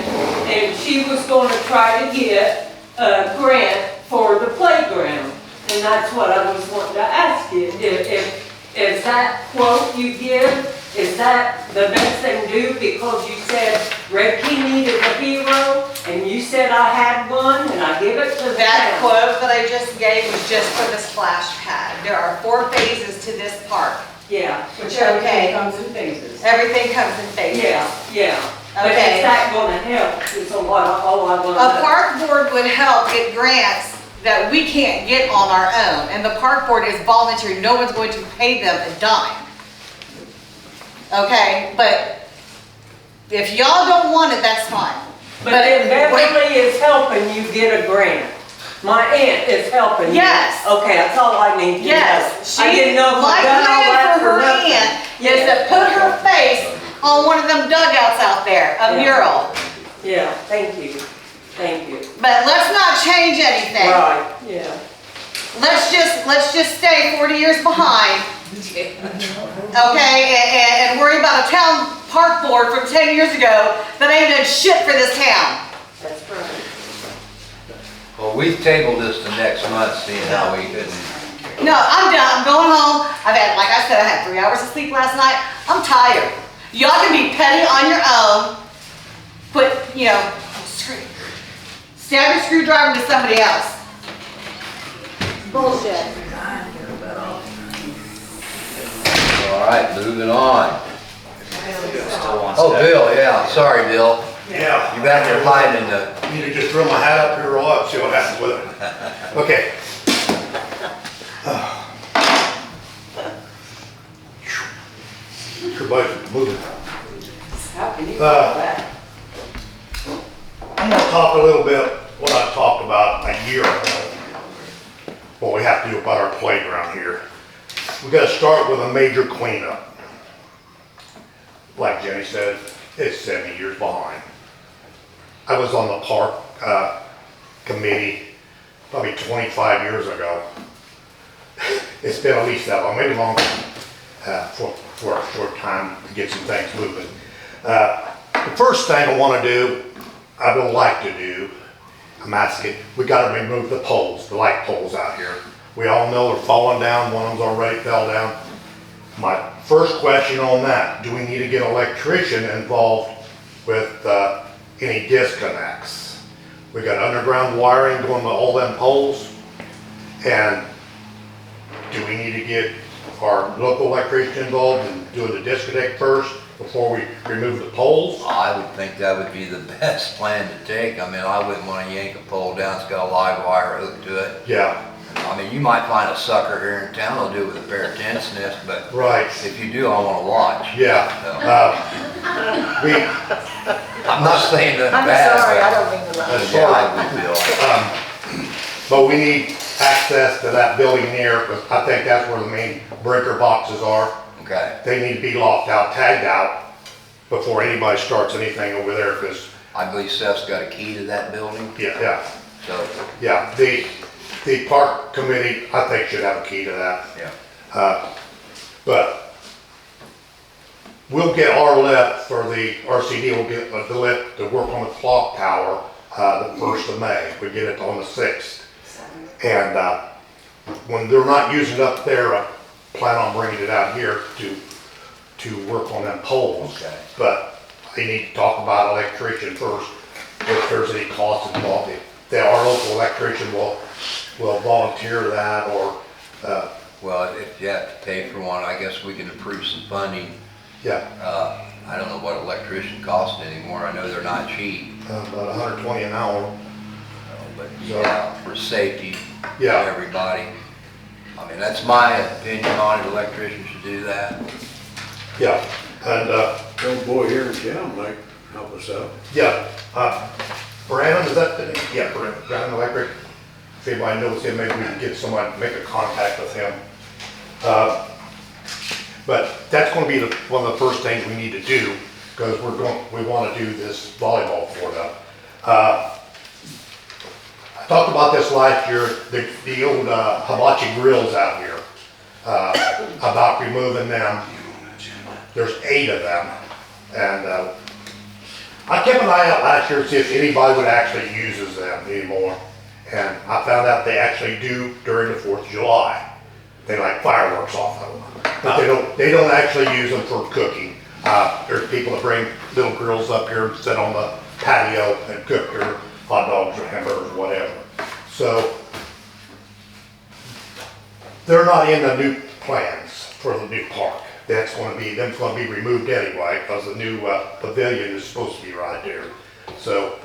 and she was gonna try to get a grant for the playground. And that's what I was wanting to ask you, if that quote you give is that the best thing to do? Because you said Redkey needed a hero, and you said I had one, and I give it to the That town. quote that I just gave was just for the splash pad. There are 4 phases to this park. Yeah, which Okay. everything comes in phases. Everything comes in phases. Yeah. But Okay. is that gonna help, is all I wanna A know. park board would help get grants that we can't get on our own, and the park board is voluntary, no one's going to pay them a dime. Okay, but if y'all don't want it, that's fine. But then Beverly is helping you get a grant. My aunt is helping you. Yes. Okay, that's all I need to know. Yes, I didn't know if my we done all that plan for her nothing. aunt is to put her face on one of them dugouts out there, a Yeah. mural. Yeah, thank you, thank you. But let's not change anything. Right, yeah. Let's just stay 40 years behind. Okay, and worry about a town park board from 10 years ago that ain't done shit for this town. That's right. Well, we've tabled this to next month, seeing how we couldn't. No, I'm done, I'm going home. Like I said, I had 3 hours of sleep last night. I'm tired. Y'all can be petty on your own. Stab your screwdriver to somebody else. Bullshit. All right, moving on. Still wants Oh, to- Bill, yeah, sorry, Bill. Yeah. You back there hiding in the, You need to just throw my hat up here or what, see what happens with it. Okay. Everybody's moving. How can you do Uh, that? I'm gonna talk a little bit what I talked about a year ago. What we have to do about our playground here. We gotta start with a major cleanup. Like Jenny said, it's 70 years behind. I was on the park, committee probably 25 years ago. It's been at least that long, maybe longer, for a short time to get some things moving. The first thing I wanna do, I would like to do, I'm asking, we gotta remove the poles, the light poles out here. We all know they're falling down, one of them's already fell down. My first question on that, do we need to get an electrician involved with any disconnects? We got underground wiring going to all them poles, and do we need to get our local electrician involved in doing the disconnect first before we remove the poles? I would think that would be the best plan to take. I mean, I wouldn't want to yank a pole down, it's got a live wire hooked to it. Yeah, I mean, you might find a sucker here in town that'll do it with a pair of tin snips, but right, if you do, I want to watch. yeah. We, I'm not saying nothing bad, don't mean to laugh. but yeah, I would feel. but we need access to that building there, because I think that's where the main breaker boxes are. Okay, They need to be locked out, tagged out, before anybody starts anything over there, because, I believe Seth's got a key to that building, yeah, so, yeah, the park committee, I think, should have a key to that. yeah. But we'll get our lift for the RCD, we'll get the lift to work on the clock tower, the 1st of May. We get it on the 6th. And, when they're not using it up there, I plan on bringing it out here to work on them poles. Okay. But they need to talk about electrician first, if there's any cost involved. If our local electrician will volunteer that, or, Well, if you have to pay for one, I guess we can approve some funding. yeah, I don't know what electrician costs anymore, I know they're not cheap, about 120 an hour. but yeah, for safety for Yeah. everybody. I mean, that's my opinion on it, electricians should do that. Yeah, and, Old boy here in town might help us out. yeah, Brandon, is that the name? Yeah, Brandon Electric. If anybody knows him, maybe we can get someone, make a contact with him. But that's gonna be one of the first things we need to do, because we wanna do this volleyball for them. I talked about this last year, the old hibachi grills out here, about removing them. There's 8 of them, and I kept an eye out last year to see if anybody would actually uses them anymore. And I found out they actually do during the 4th of July. They light fireworks off of them. but they don't actually use them for cooking. There's people that bring little grills up here and sit on the patio and cook their hot dogs or hamburgers or whatever. So they're not in the new plans for the new park. That's gonna be removed anyway, because the new pavilion is supposed to be right there. So,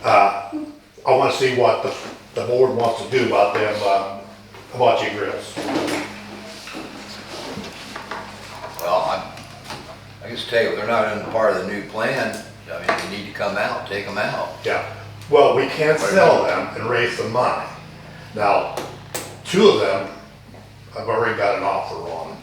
I wanna see what the board wants to do about them, hibachi grills. Well, I guess tell you, they're not in part of the new plan. I mean, they need to come out, take them out. Yeah, well, we can't sell them and raise the money. Now, 2 of them, I've already got an offer on.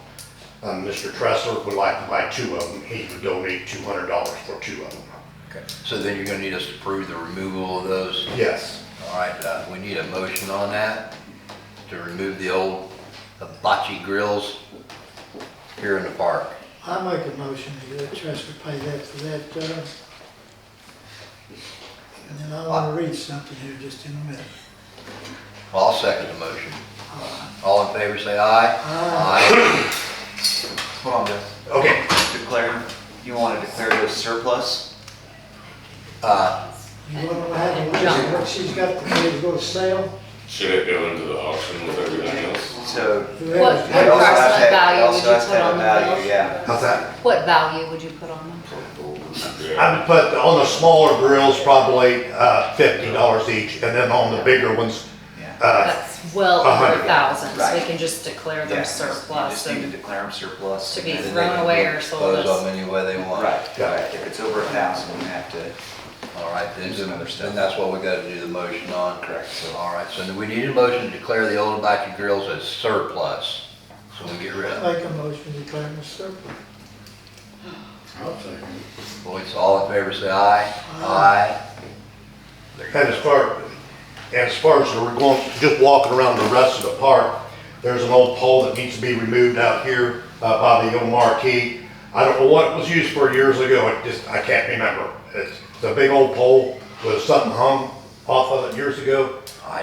Mr. Tressler would like to buy 2 of them. He would donate $200 for 2 of them. Okay. So then you're gonna need us to approve the removal of those? Yes. All right, we need a motion on that to remove the old hibachi grills here in the park. I make a motion to let Trester pay that for that, and then I wanna read something here just in a minute. Well, I'll second the motion. All in favor, say aye. Aye. Hold on, Bill. Okay. You want to declare those surplus? You wanna have a list of what she's got to pay to go to sale? Should it go into the auction with everything else? So. What it also has approximate to- value it would also you has to put have on a the value, bill? yeah. How's that? What value would you put on them? I would put on the smaller grills probably $50 each, and then on the bigger ones, That's well over 100. 1,000, so we Right. can just declare them Yeah, surplus You just need to and declare them surplus. to be and then- thrown away or sold Dispose of as. them any way they want. Right, right. If it's over 1,000, we have to. All right, then, Some other stuff. then that's what we gotta do the motion on. Correct. So, all right, so we need a motion to declare the old hibachi grills as surplus, so we get rid of them. Make a motion to declare them as surplus. I'll second it. Boys, all in favor, say aye. Aye. There you and go. as far as we're going, just walking around the rest of the park, there's an old pole that needs to be removed out here by the old marquee. I don't know what it was used for years ago, I can't remember. It's a big old pole with something hung off of it years ago. I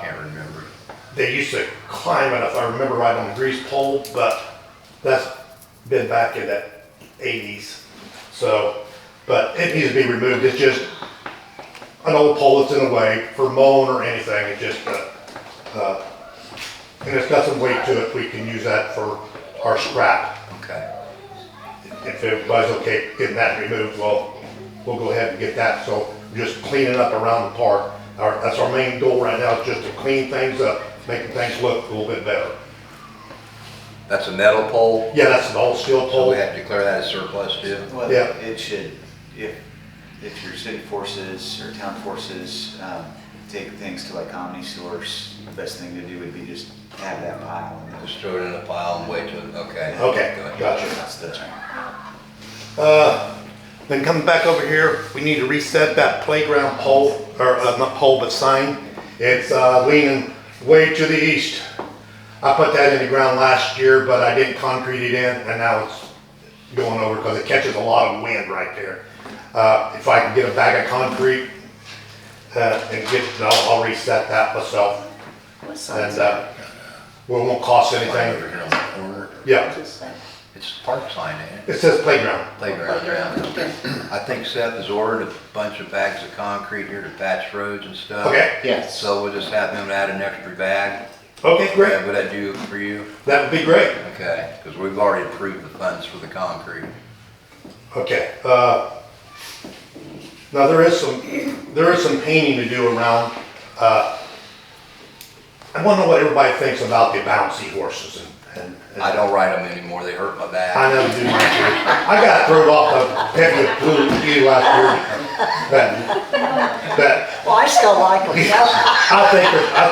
can't remember. They used to climb it, if I remember right, on the grease pole, but that's been back in the 80s. So, but it needs to be removed. It's just an old pole that's in the way for mowing or anything. It just, and it's got some weight to it. We can use that for our scrap. Okay. If everybody's okay getting that removed, well, we'll go ahead and get that. So just cleaning up around the park. That's our main goal right now, is just to clean things up, making things look a little bit better. That's a metal pole, Yeah, that's an old steel so pole. we have to declare that as surplus too? Well, Yeah. it should, if your city forces or town forces take things to like comedy stores, the best thing to do would be just have that pile. And Just throw it in a pile and wait till, okay. Okay, Good. gotcha. that's right. Then coming back over here, we need to reset that playground pole, or not pole, but sign. It's leaning way to the east. I put that in the ground last year, but I didn't concrete it in, and now it's going over because it catches a lot of wind right there. If I can get a bag of concrete and I'll reset that myself. And well, it won't cost anything. Over here on the corner. Yeah, It's park sign, ain't it? it says playground. Playground, yeah. I think Seth has ordered a bunch of bags of concrete here to patch roads and stuff. Okay, Yes. So we'll just have him add an extra bag. okay, great. Would that do for you? That would be great. Okay, because we've already approved the funds for the concrete. Okay, now there is some painting to do around, I wanna know what everybody thinks about the bouncy horses and. I don't ride them anymore, they hurt my back. I never do mine too. I got thrown off the heavy blue ski last year. But Well, I still like them. I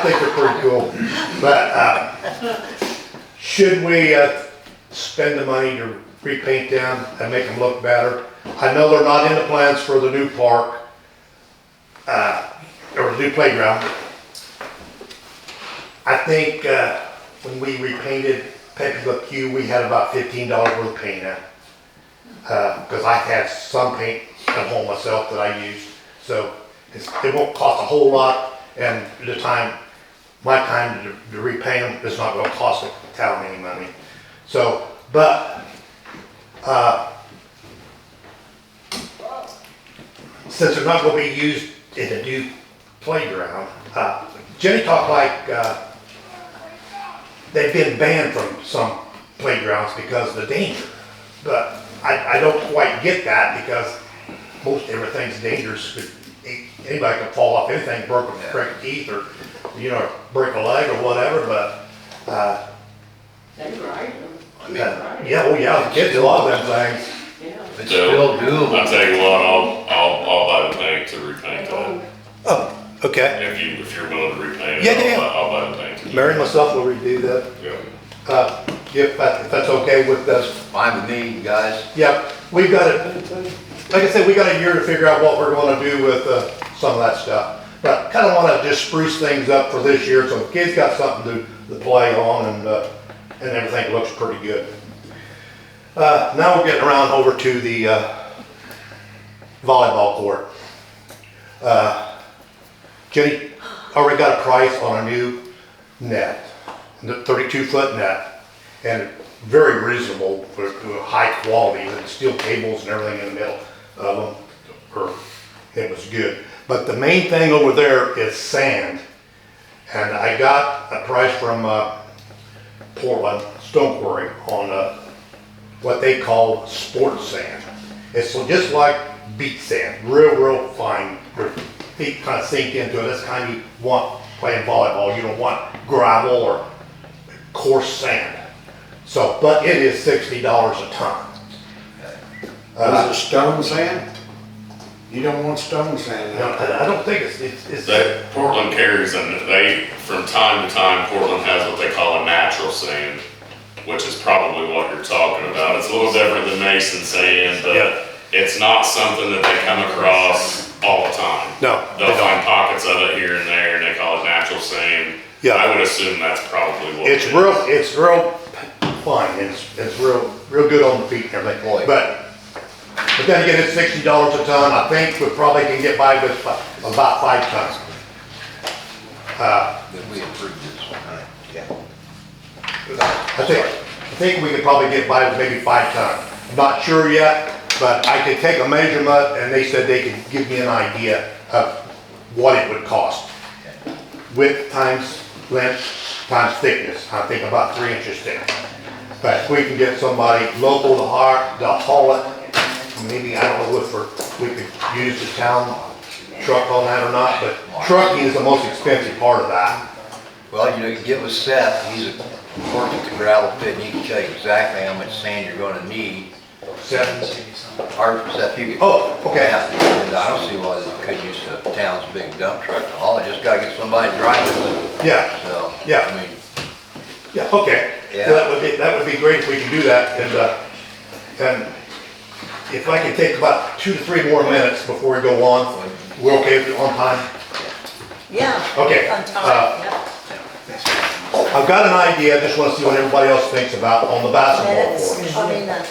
think they're pretty cool. But, should we, spend the money to repaint them and make them look better? I know they're not in the plans for the new park, or the new playground. I think, when we repainted Pepe Le Pew, we had about $15 worth of paint in. Because I had some paint at home myself that I used. So it won't cost a whole lot, and my time to repaint them, it's not gonna cost the town any money. So But, since they're not gonna be used in the new playground, Jenny talked like, they've been banned from some playgrounds because of the danger. But I don't quite get that because most everything's dangerous. Anybody can fall off anything, break a teeth or, you know, break a leg or whatever, but, That's right. yeah, oh yeah, the kids do a lot of them things. It's still doable. I'll tell you what, I'll buy the paint to repaint that. Oh, okay. If you're willing to repaint it, Yeah. I'll buy the paint. Mary and myself will redo that. Yeah. If that's okay with That's us. fine with me, you guys. Yeah, we've got it, like I said, we got a year to figure out what we're gonna do with, some of that stuff. But kinda wanna just spruce things up for this year, so the kids got something to play on and everything looks pretty good. Now we're getting around over to the, volleyball court. Jenny already got a price on a new net, the 32-foot net, and very reasonable for high quality, and steel cables and everything in the middle of them. It was good. But the main thing over there is sand, and I got a price from Portland Stone Quarry on what they call sports sand. It's just like beach sand, real fine. Your feet kind of sink into it. That's kind you want playing volleyball. You don't want gravel or coarse sand. So, but it is $60 a ton. Is it stone sand? You don't want stone sand. I don't think it's That Portland carries, and they, from time to time, Portland has what they call a natural sand, which is probably what you're talking about. It's a little different than mason sand, but Yeah. it's not something that they come across all the time. No, they They'll don't. find pockets of it here and there, and they call it natural sand. Yeah. I would assume that's probably what it It's is. real fine. It's real good on the feet and everything. But then again, it's $60 a ton. I think we probably can get by with about 5 tons. That we approved this one, right? Yeah. I think we could probably get by with maybe 5 tons. I'm not sure yet, but I could take a measurement and they said they could give me an idea of what it would cost. Width times length times thickness. I think about 3 inches thick. But if we can get somebody local to haul it, maybe, I don't know if we could use the town truck on that or not, but trucking is the most expensive part of that. Well, you know, you get with Seth, he's worked at the gravel pit, and he can tell you exactly how much sand you're gonna need. Seth? Or Seth, you could. Oh, okay. Yeah, and I don't see why they couldn't use the town's big dump truck to haul it, just gotta get somebody driving it. Yeah, So, yeah. I mean, Yeah, okay. Yeah. So that would be great if we can do that, and if I could take about 2 to 3 more minutes before we go on, we're okay with it on time? Yeah. Okay, On time, yeah. I've got an idea, just wanna see what everybody else thinks about on the basketball Minutes, court. I mean,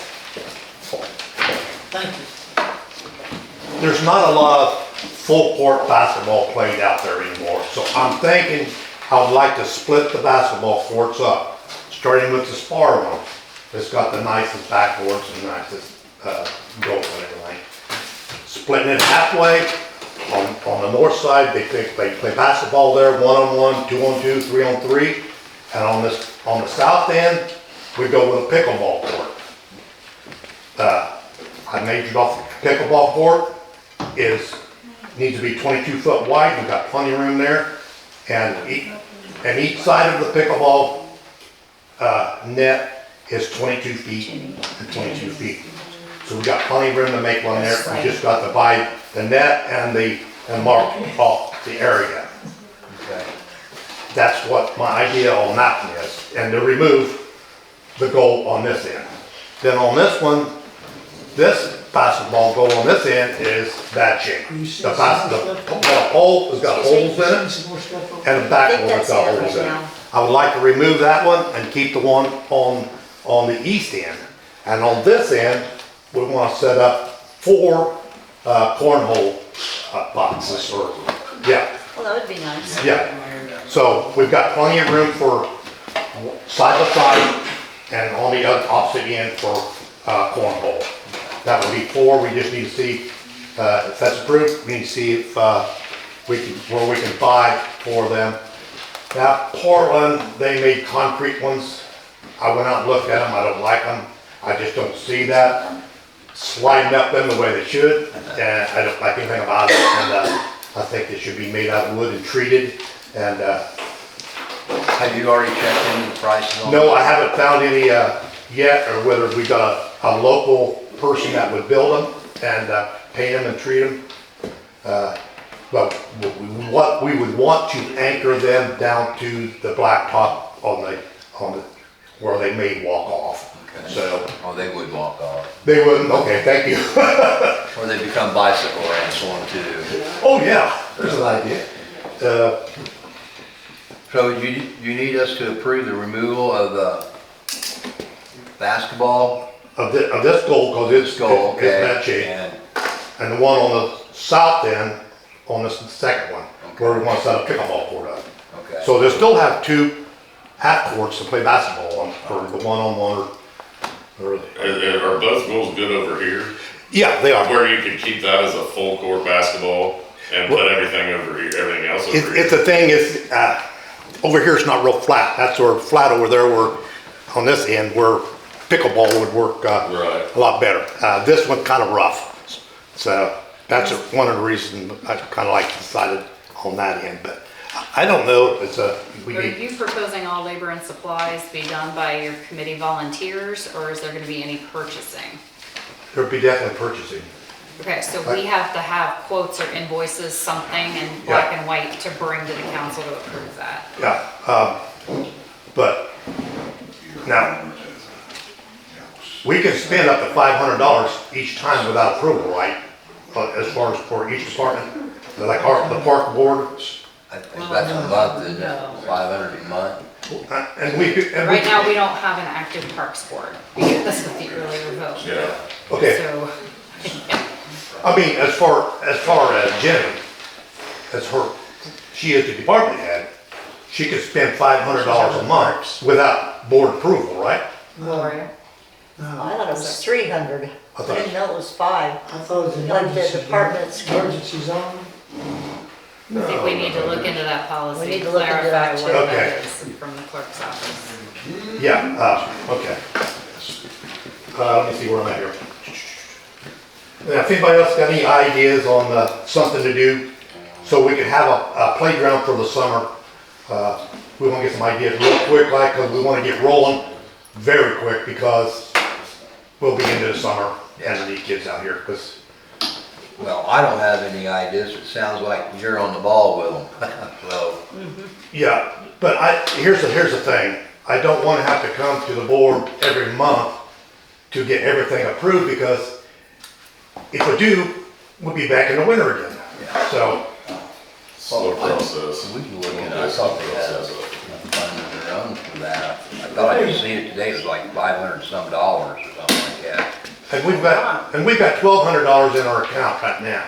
Thank you. There's not a lot of full court basketball played out there anymore, so I'm thinking I would like to split the basketball courts up, starting with the spar one. It's got the nicest backboards and nicest goals and everything. Splitting it halfway, on the north side, they play basketball there, 1-on-1, 2-on-2, 3-on-3. And on the south end, we go with a pickleball court. I measured off the pickleball court, needs to be 22 foot wide, we've got plenty of room there. And each side of the pickleball net is 22 feet and 22 feet. So we got plenty of room to make one there. We just got to buy the net and mark off the area. okay. That's what my idea on that one is. And to remove the goal on this end. Then on this one, this basketball goal on this end is bad shape. The hole has got holes in it, Some more stuff over and the I back think one's that's got it holes in right it. now. I would like to remove that one and keep the one on the east end. And on this end, we want to set up 4 cornhole boxes, or, yeah, Well, that would be nice. yeah. So we've got plenty of room for side by side and on the opposite end for cornhole. That would be 4. We just need to see if that's approved. We need to see if where we can buy for them. Now, Portland, they made concrete ones. I went out and looked at them. I don't like them. I just don't see that sliding up them the way they should, and I don't like anything about it. And I think they should be made out of wood and treated. And Have you already checked into the prices on? no, I haven't found any yet, or whether we got a local person that would build them and paint them and treat them. But what we would want to anchor them down to the blacktop on the where they may walk off. Okay. So Oh, they would walk off. they wouldn't. Okay, thank you. Or they become bicycle ramps one too. Oh yeah, there's an idea. So you need us to approve the removal of the basketball Of this goal, because it's goal, it's in that shape, and the one on the south end, on this second one, where we want to set a pickleball court up. Okay. So they still have 2 half courts to play basketball on for the one-on-one or Are both goals good over here? yeah, they are. Where you could keep that as a full court basketball and put everything over here, everything else over here? It's the thing is, over here it's not real flat. That's sort of flat over there where, on this end, where pickleball would work Right. a lot better. This one's kind of rough. So that's one of the reasons I kind of decided on that end. But I don't know if it's we Are need, you proposing all labor and supplies be done by your committee volunteers, or is there gonna be any purchasing? there'd be definitely purchasing. Okay, so we have to have quotes or invoices, something in black and white to bring to the council to approve that. Yeah, but now, we can spend up to $500 each time without approval, right? As far as for each department, like the park board, I think that's a month, isn't it? 500 a month. and we could. And Right now, we don't have an active parks board because that's with the earlier vote. Yeah. Okay, So, I mean, as far as Jenny, as her, she is the department head, she could spend $500 a month without board approval, right? Gloria, I thought it was 300. I thought- didn't know it was 5. I thought it was Like the emergency. departments can- Emergency zone. I think we need to look into that policy, We need to look into clarify that what too. that Okay. is from the clerk's office. Yeah, okay. Let me see where I'm at here. Now, if anybody else got any ideas on something to do, so we can have a playground for the summer, we want to get some ideas real quick, like, because we want to get rolling very quick, because we'll be into the summer and I need kids out here, because Well, I don't have any ideas. It sounds like you're on the ball with them. So, yeah, but here's the thing. I don't want to have to come to the board every month to get everything approved, because if we do, we'll be back in the winter again. So, Slow process. we can look at, I thought they had a fund of their own for that. I thought I just seen it today, it was like $500 some or something like that. and we've got $1,200 in our account right now.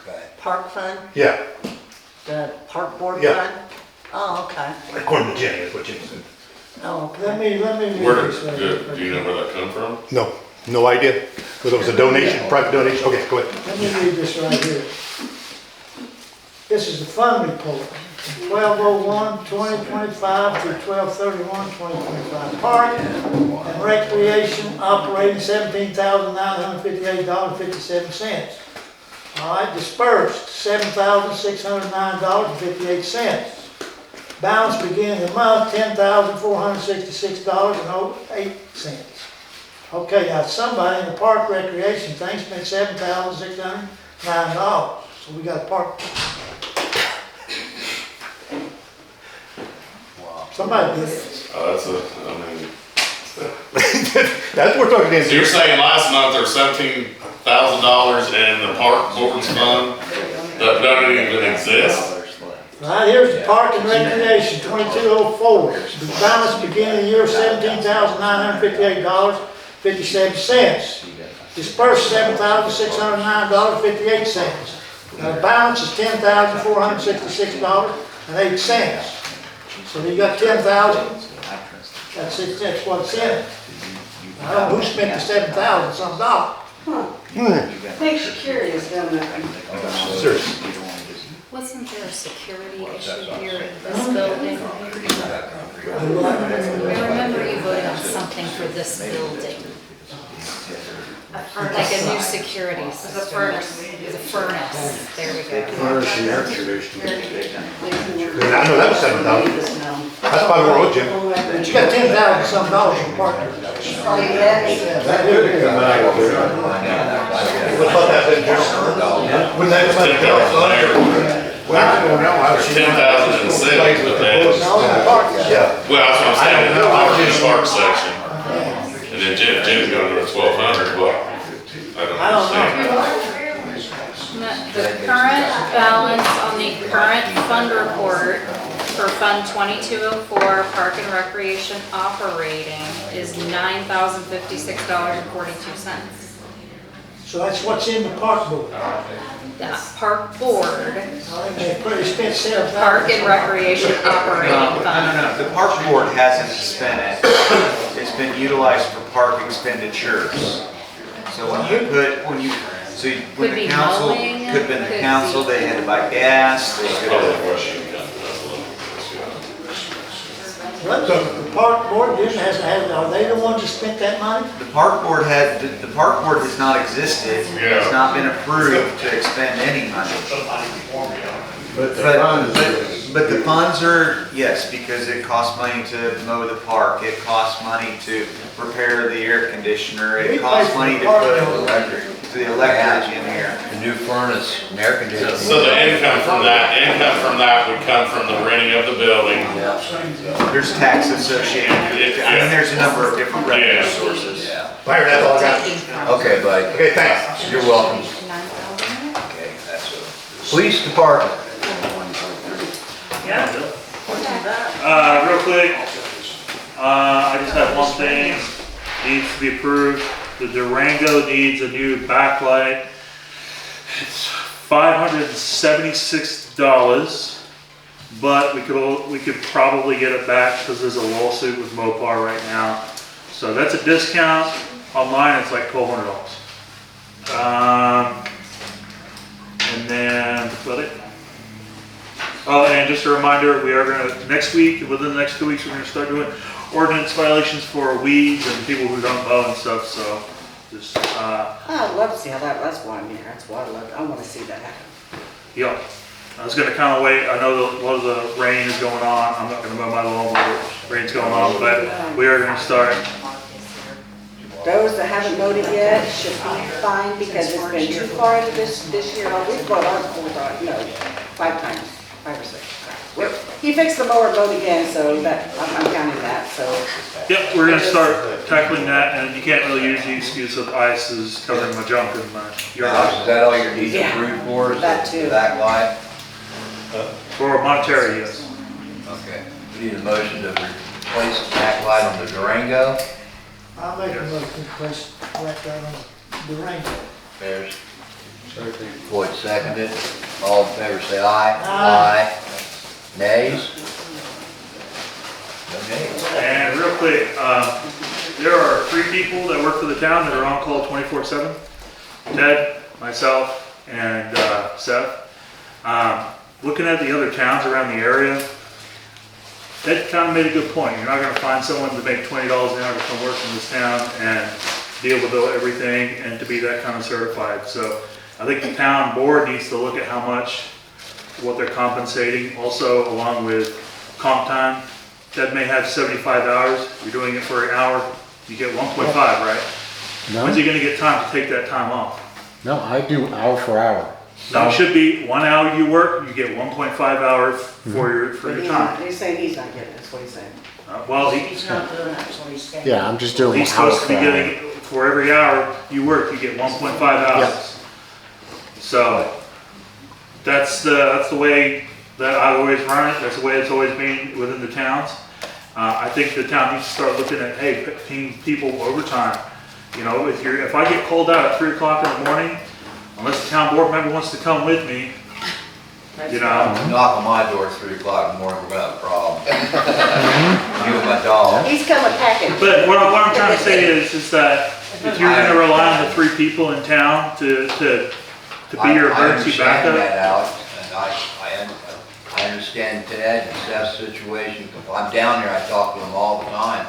Okay. Park fund, Yeah, the park board Yeah. fund? Oh, okay. according to Jenny, is what Jenny said. Oh, Let okay. me read Where this. do you know where that come from? No idea. Whether it was a donation, private donation. Okay, go ahead. Let me read this right here. This is the fund report, 12/01/2025 through 12/31/2025. Park and recreation operating $17,958.57. All right, dispersed $7,609.58. Balance beginning of the month, $10,466.08. Okay, now somebody in the park recreation thing spent $7,609, so we got a park. Somebody did it. That's That's what we're talking so into. you're saying last month there was $17,000 in the park board's fund that don't even exist? Right, here's the park and recreation, 2204. The balance beginning of the year, $17,958.57. Dispersed $7,609.58. Now the balance is $10,466.08. So you got $10,000. That's it, that's what it's in. I don't know who spent the 7,000 some dollars. Makes you curious, doesn't it? Wasn't there a security issue here in this building? I remember you voted on something for this building. Like a new security system. The furnace. It was a furnace, there we go. Furnace and air conditioning. I know that was 7,000. That's by the road, Jim. But you got 10,000 some dollars in parking. That did come out of there. What about that, then, Jim? Wouldn't that come out of there? Well, I don't know. I was 10,000 in sales, but then, Yeah. well, that's what I'm saying, I don't know. the park section. And then Jim's going to the 1,200, but I don't understand. The current balance on the current fund report for Fund 2204, Park and Recreation Operating, is $9,056.42. So that's what's in the park board. That park board, They probably spent 7,000. Park and Recreation Operating Fund. No. The park board hasn't spent it. It's been utilized for park expenditures. So when Could be the council, mowing, could have been could the be- council, they had to buy gas, they could have. What, the park board didn't, are they the ones that spent that money? The park board has not existed. It's not been approved to expend any money. But the funds. But the funds are, yes, because it costs money to mow the park, it costs money to repair the air conditioner, We it costs pay for money the to park put bill. the electric in here. The new furnace and air conditioning. So the income from that would come from the renting of the building. There's tax associated, I mean, there's a number of different revenue Yeah. sources. Yeah. Byron, that's all I got. Okay, buddy. Okay, thanks. You're welcome. Okay, that's it. Police department. Real quick, I just have one thing, needs to be approved. The Durango needs a new backlight. It's $576, but we could probably get it back because there's a lawsuit with Mopar right now. So that's a discount. Online, it's like $1,200. And then, oh, and just a reminder, we are gonna, next week, within the next 2 weeks, we're gonna start doing ordinance violations for weeds and people who don't mow and stuff, so just, I'd love to see how that's one here, that's why I wanna see that happen. yeah. I was gonna kinda wait, I know that a lot of the rain is going on, I'm not gonna mow my lawn while the rain's going on, but we are gonna start. Those that haven't mowed it yet should be fine because it's been too far into this year. We've mowed ours 5 times, 5 or 6. He fixed the mower, mowed again, so that, I'm counting that, so. Yep, we're gonna start tackling that, and you can't really use the excuse of ice is covering my junk in my yard. Is that all you're needing Yeah, approved for? Is that too. That light? For monetary, yes. Okay. We need a motion to replace the backlight on the Durango. I'll make a motion to place right down on the Durango. Bears. Floyd seconded. All in favor say aye. Aye. Nays? No nays. And real quick, there are 3 people that work for the town that are on call 24/7. Ted, myself, and Seth. Looking at the other towns around the area, Ted kind of made a good point. You're not going to find someone to make $20 an hour to come work in this town and be able to build everything and to be that kind of certified. So I think the town board needs to look at how much, what they're compensating. Also, along with comp time, Ted may have 75 hours. You're doing it for an hour, you get 1.5, right? When's he going to get time to take that time off? No, I do hour for hour. No, it should be 1 hour you work, you get 1.5 hours for your time. He's saying he's not getting it, that's what he's saying. Well, He's not doing that, so he's saying. Yeah, I'm just doing he's hour supposed to for be hour. getting, for every hour you work, you get 1.5 hours. So, that's the way that I always run it, that's the way it's always been within the towns. I think the town needs to start looking at, hey, paying people overtime. You know, if I get called out at 3 o'clock in the morning, unless the town board member wants to come with me, you know? Knock on my door at 3 o'clock in the morning, we're gonna have a problem. You and my dog. He's coming packing. But what I'm trying to say is that if you're gonna rely on the 3 people in town to be your emergency I understand backup, that, Alex, and I understand Ted and Seth's situation. I'm down there, I talk to them all the time,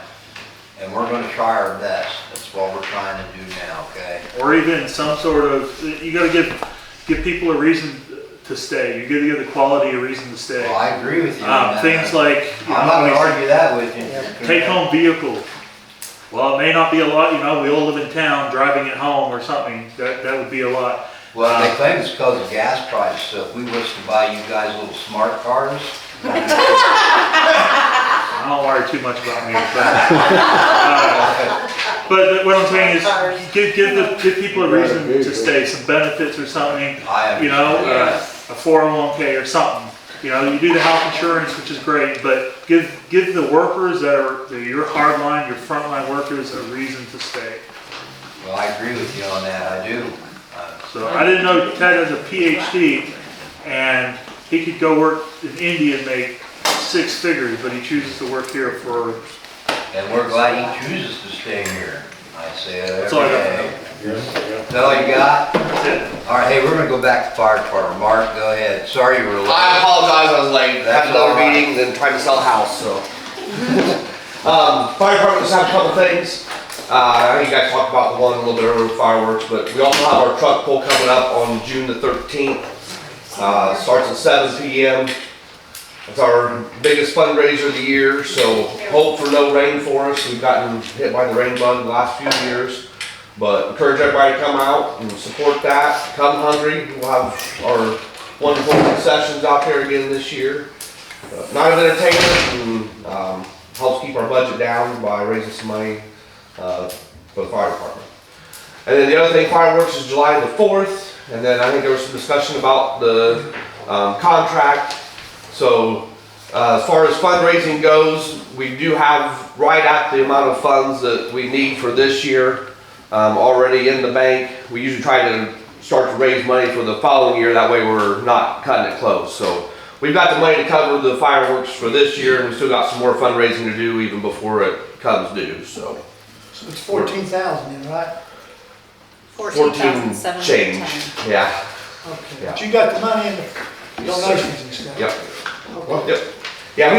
and we're gonna try our best. That's what we're trying to do now, okay? or even some sort of, you gotta give people a reason to stay. You gotta give the quality a reason to stay. Well, I agree with you. on that. Things like, you I'm not know, gonna argue that with you. take home vehicle. Well, it may not be a lot, you know, we all live in town, driving it home or something, that would be a lot. Well, they claim it's because of gas prices, so if we was to buy you guys little smart cars, I don't worry too much about me, but what I'm saying is, give people a reason to stay, some benefits or something, you know, a 401k or something. You know, you do the health insurance, which is great, but give the workers that are your hardline, your frontline workers a reason to stay. well, I agree with you on that, I do. So I didn't know Ted has a PhD and he could go work in India and make 6 figures, but he chooses to work here for. And we're glad he chooses to stay here. I say it That's every all I got. day. Is that all you got? That's it. All right, hey, we're gonna go back to fire department. Mark, go ahead. Sorry you were late. I apologize, I was late. That's Had another all right. meeting, then tried to sell a house, so. Fire department just had a couple things. I know you guys talked about the one a little bit earlier with fireworks, but we also have our truck pull coming up on June the 13th. Starts at 7 p.m. It's our biggest fundraiser of the year, so hope for no rain for us. We've gotten hit by the rain bug the last few years, but encourage everybody to come out and support that. Come hungry. We'll have our wonderful concessions out there again this year. Night of entertainment and helps keep our budget down by raising some money for the fire department. And then the other thing, fireworks is July the 4th, and then I think there was some discussion about the contract. So as far as fundraising goes, we do have right at the amount of funds that we need for this year already in the bank. We usually try to start to raise money for the following year, that way we're not cutting it close. So we've got the money to cover the fireworks for this year, and we still got some more fundraising to do even before it comes due, so. So it's 14,000 then, right? 14,710. change, yeah. Okay, Yeah. but you got the money in the donations and stuff? Yep. Okay. Yep. Yeah,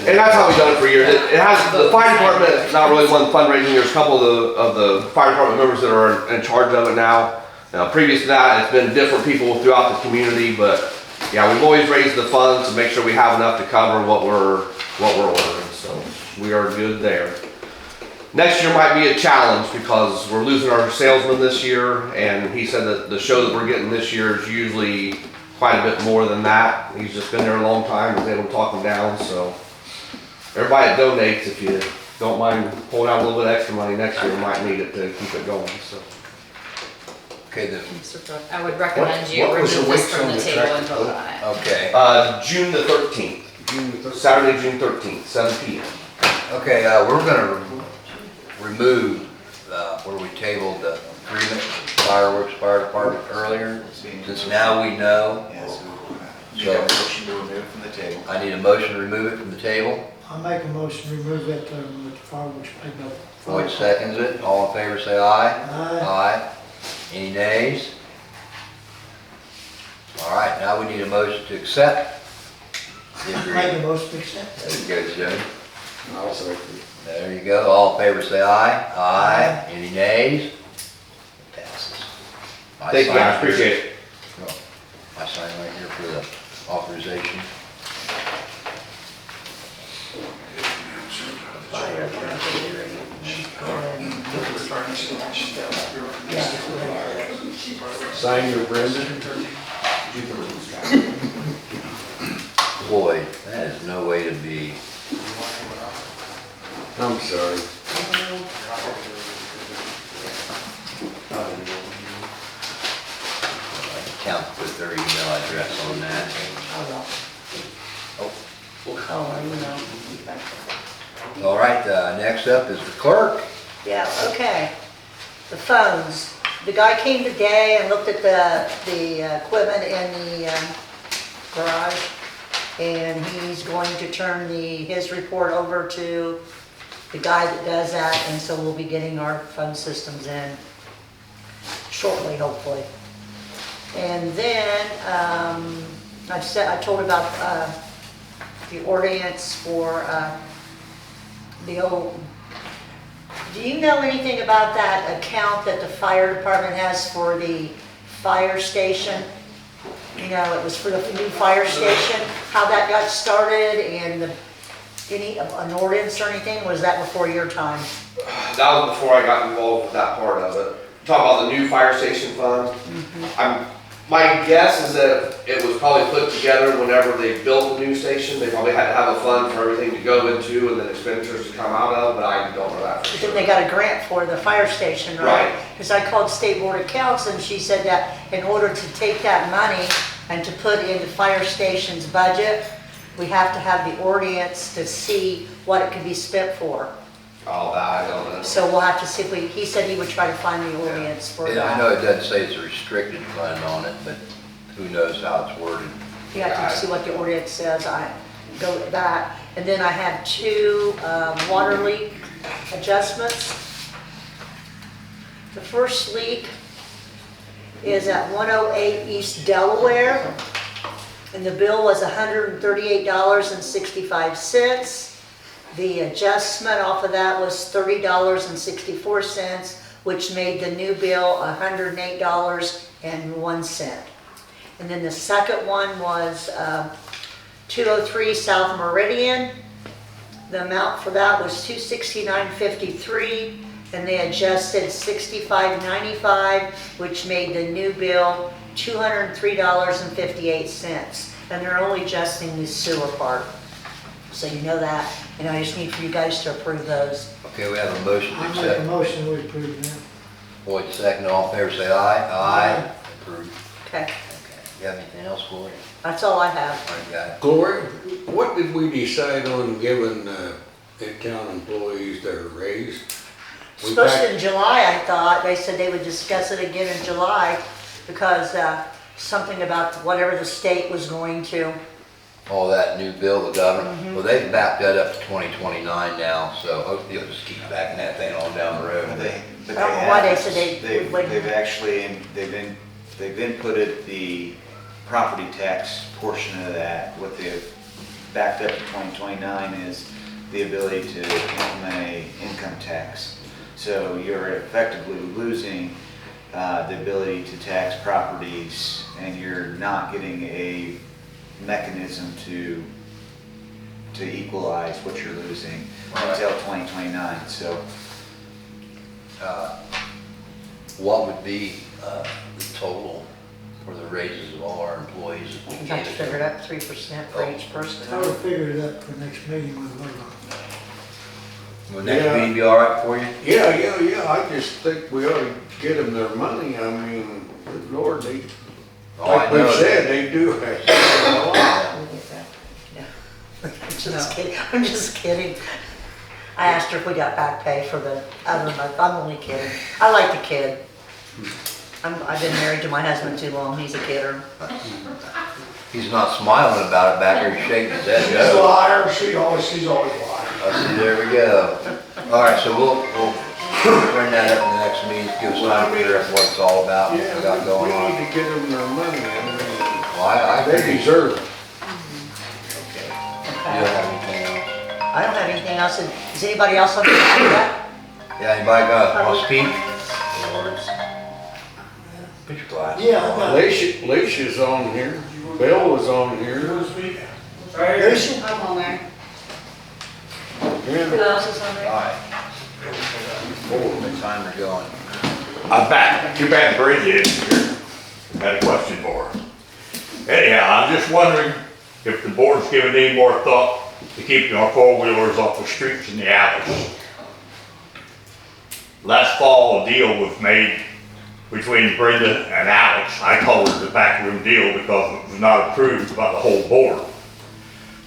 and that's how we've done it for years. It has, the fire department is not really one fundraising. There's a couple of the fire department members that are in charge of it now. Now, previous to that, it's been different people throughout the community, but yeah, we've always raised the funds to make sure we have enough to cover what we're ordering, so we are good there. Next year might be a challenge because we're losing our salesman this year, and he said that the show that we're getting this year is usually quite a bit more than that. He's just been there a long time, was able to talk him down, so everybody that donates, if you don't mind pulling out a little bit extra money next year, we might need it to keep it going, so. Okay, I would recommend you what was the remove this weights from on the the table tractor? and vote on it. okay. June the 13th, Saturday, June 13th, 7 p.m. Okay, we're gonna remove, where we tabled the agreement, fireworks, fire department earlier, since now we know. Yes. You So have a motion to remove it from the table. I need a motion to remove it from the table. I'll make a motion to remove that, with the fireworks paid up. Floyd seconds it. All in favor, say aye. Aye. Aye. Any nays? All right, now we need a motion to accept the Make a agreement. motion to accept. There you go, Joe. I'll second. There you go. All in favor, say aye. Aye. Any nays? It passes. I Thank you, sign I here. appreciate it. I sign right here for the authorization. Sign your Brendan. Boy, that is no way to be. I'm sorry. Count put their email address on that. All right, next up is the clerk. Yeah, okay. The phones. The guy came today and looked at the equipment in the garage. And he's going to turn his report over to the guy that does that, and so we'll be getting our phone systems in shortly, hopefully. And then, I told about the ordinance for the old, do you know anything about that account that the fire department has for the fire station? You know, it was for the new fire station, how that got started, and an ordinance or anything? Was that before your time? That was before I got involved with that part of it. Talking about the new fire station fund. My guess is that it was probably put together whenever they built the new station. They probably had to have a fund for everything to go into and then expenditures to come out of, but I don't know that for Then sure. they got a grant for the fire station, right? Right. Because I called State Board of Accounts and she said that in order to take that money and to put it into fire station's budget, we have to have the ordinance to see what it can be spent for. Oh, that I don't know. So we'll have to see if he said he would try to find the ordinance for Yeah, I that. know it doesn't say it's a restricted fund on it, but who knows how it's worded. You have to see what the ordinance says, I go with that. And then I had 2 water leak adjustments. The first leak is at 108 East Delaware, and the bill was $138.65. The adjustment off of that was $30.64, which made the new bill $108.01. And then the second one was 203 South Meridian. The amount for that was $269.53, and they adjusted $65.95, which made the new bill $203.58. And they're only adjusting the sewer part. So you know that, and I just need for you guys to approve those. Okay, we have a motion to I make a accept. motion we approve them. Boyd, second, all in favor, say aye. Aye. Approved. Okay, Okay. You have anything else, Boyd? that's all I have. All right, got it. Gloria, what did we decide on giving in-town employees their raise? We Supposed back- in July, I thought. They said they would discuss it again in July because something about whatever the state was going to. All that new bill, the governor, well, they've backed that up to 2029 now, so hopefully you'll just keep backing that thing on down the road. But they I don't know why they said they they've, would. they've actually, they've inputted the property tax portion of that. What they've backed up to 2029 is the ability to implement a income tax. So you're effectively losing the ability to tax properties, and you're not getting a mechanism to equalize what you're losing until 2029. So What would be the total for the raises of all our employees? if we You got to gave it figure it them? up 3% for each person. I would figure it up for next meeting with vote on Will next Yeah. meeting be all right for you? Yeah, I just think we ought to get them their money. I mean, good Lord, they, Oh, I like we know. said, they do have a lot. I'm just kidding. I'm just kidding. I asked her if we got back pay for the other month. I'm only kidding. I like the kid. I've been married to my husband too long. He's a kidder. He's not smiling about it back there, he's shaking his head. She's a No. liar, she's always lying. I see, there we go. All right, so we'll bring that up in the next meeting, give us time to figure out what it's all about, what we got Yeah, going we on. need to get them their money. I Well, I mean, they agree. deserve it. You don't have anything else? I don't have anything else. Does anybody else have anything to that? Yeah, anybody want to speak? Put your glass. Yeah, I got it. Alicia's on here, Bill was on here. Lucy? I'm on there. Who Yeah. else is on All there? right. The timer going. I'm back. Too bad Brenda isn't here. Had a question for her. Anyhow, I'm just wondering if the board's given any more thought to keeping our four-wheelers off the streets and the alleys. Last fall, a deal was made between Brenda and Alex. I call it the backroom deal because it was not approved by the whole board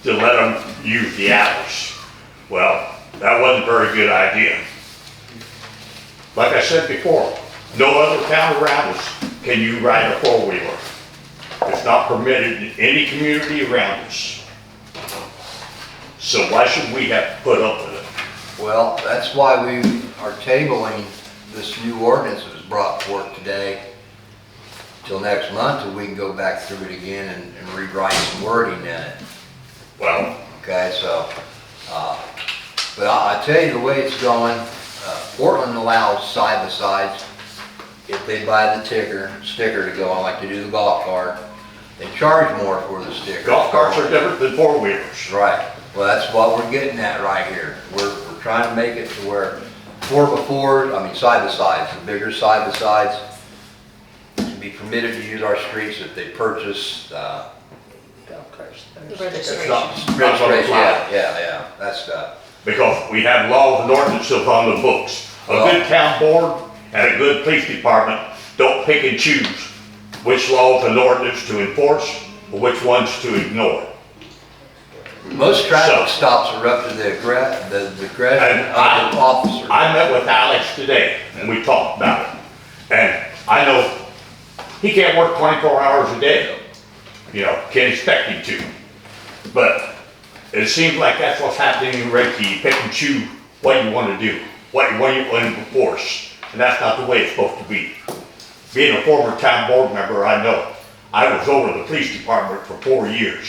to let them use the alleys. Well, that wasn't a very good idea. Like I said before, no other town around us can you ride a four-wheeler. It's not permitted in any community around us. So why should we have to put up with it? Well, that's why we are tabling this new ordinance that was brought forth today till next month, till we can go back through it again and rewrite some wording in it. Well, Okay, so, but I tell you the way it's going, Portland allows side-by-sides. If they buy the sticker to go on, like they do the golf cart, they charge more for the sticker. golf carts are different than four-wheelers. Right, well, that's what we're getting at right here. We're trying to make it to where 4x4, I mean side-by-sides, the bigger side-by-sides, can be permitted to use our streets if they purchase, The registration. registration, yeah, that stuff. Because we have laws and ordinances on the books. A good town board and a good police department don't pick and choose which laws and ordinance to enforce or which ones to ignore. Most traffic stops are up to the discretion of the officer. I met with Alex today and we talked about it. And I know he can't work 24 hours a day. You know, can't expect him to. But it seems like that's what's happening in Redkey. You pick and choose what you want to do, what you want to enforce. And that's not the way it's supposed to be. Being a former town board member, I know. I was over the police department for 4 years,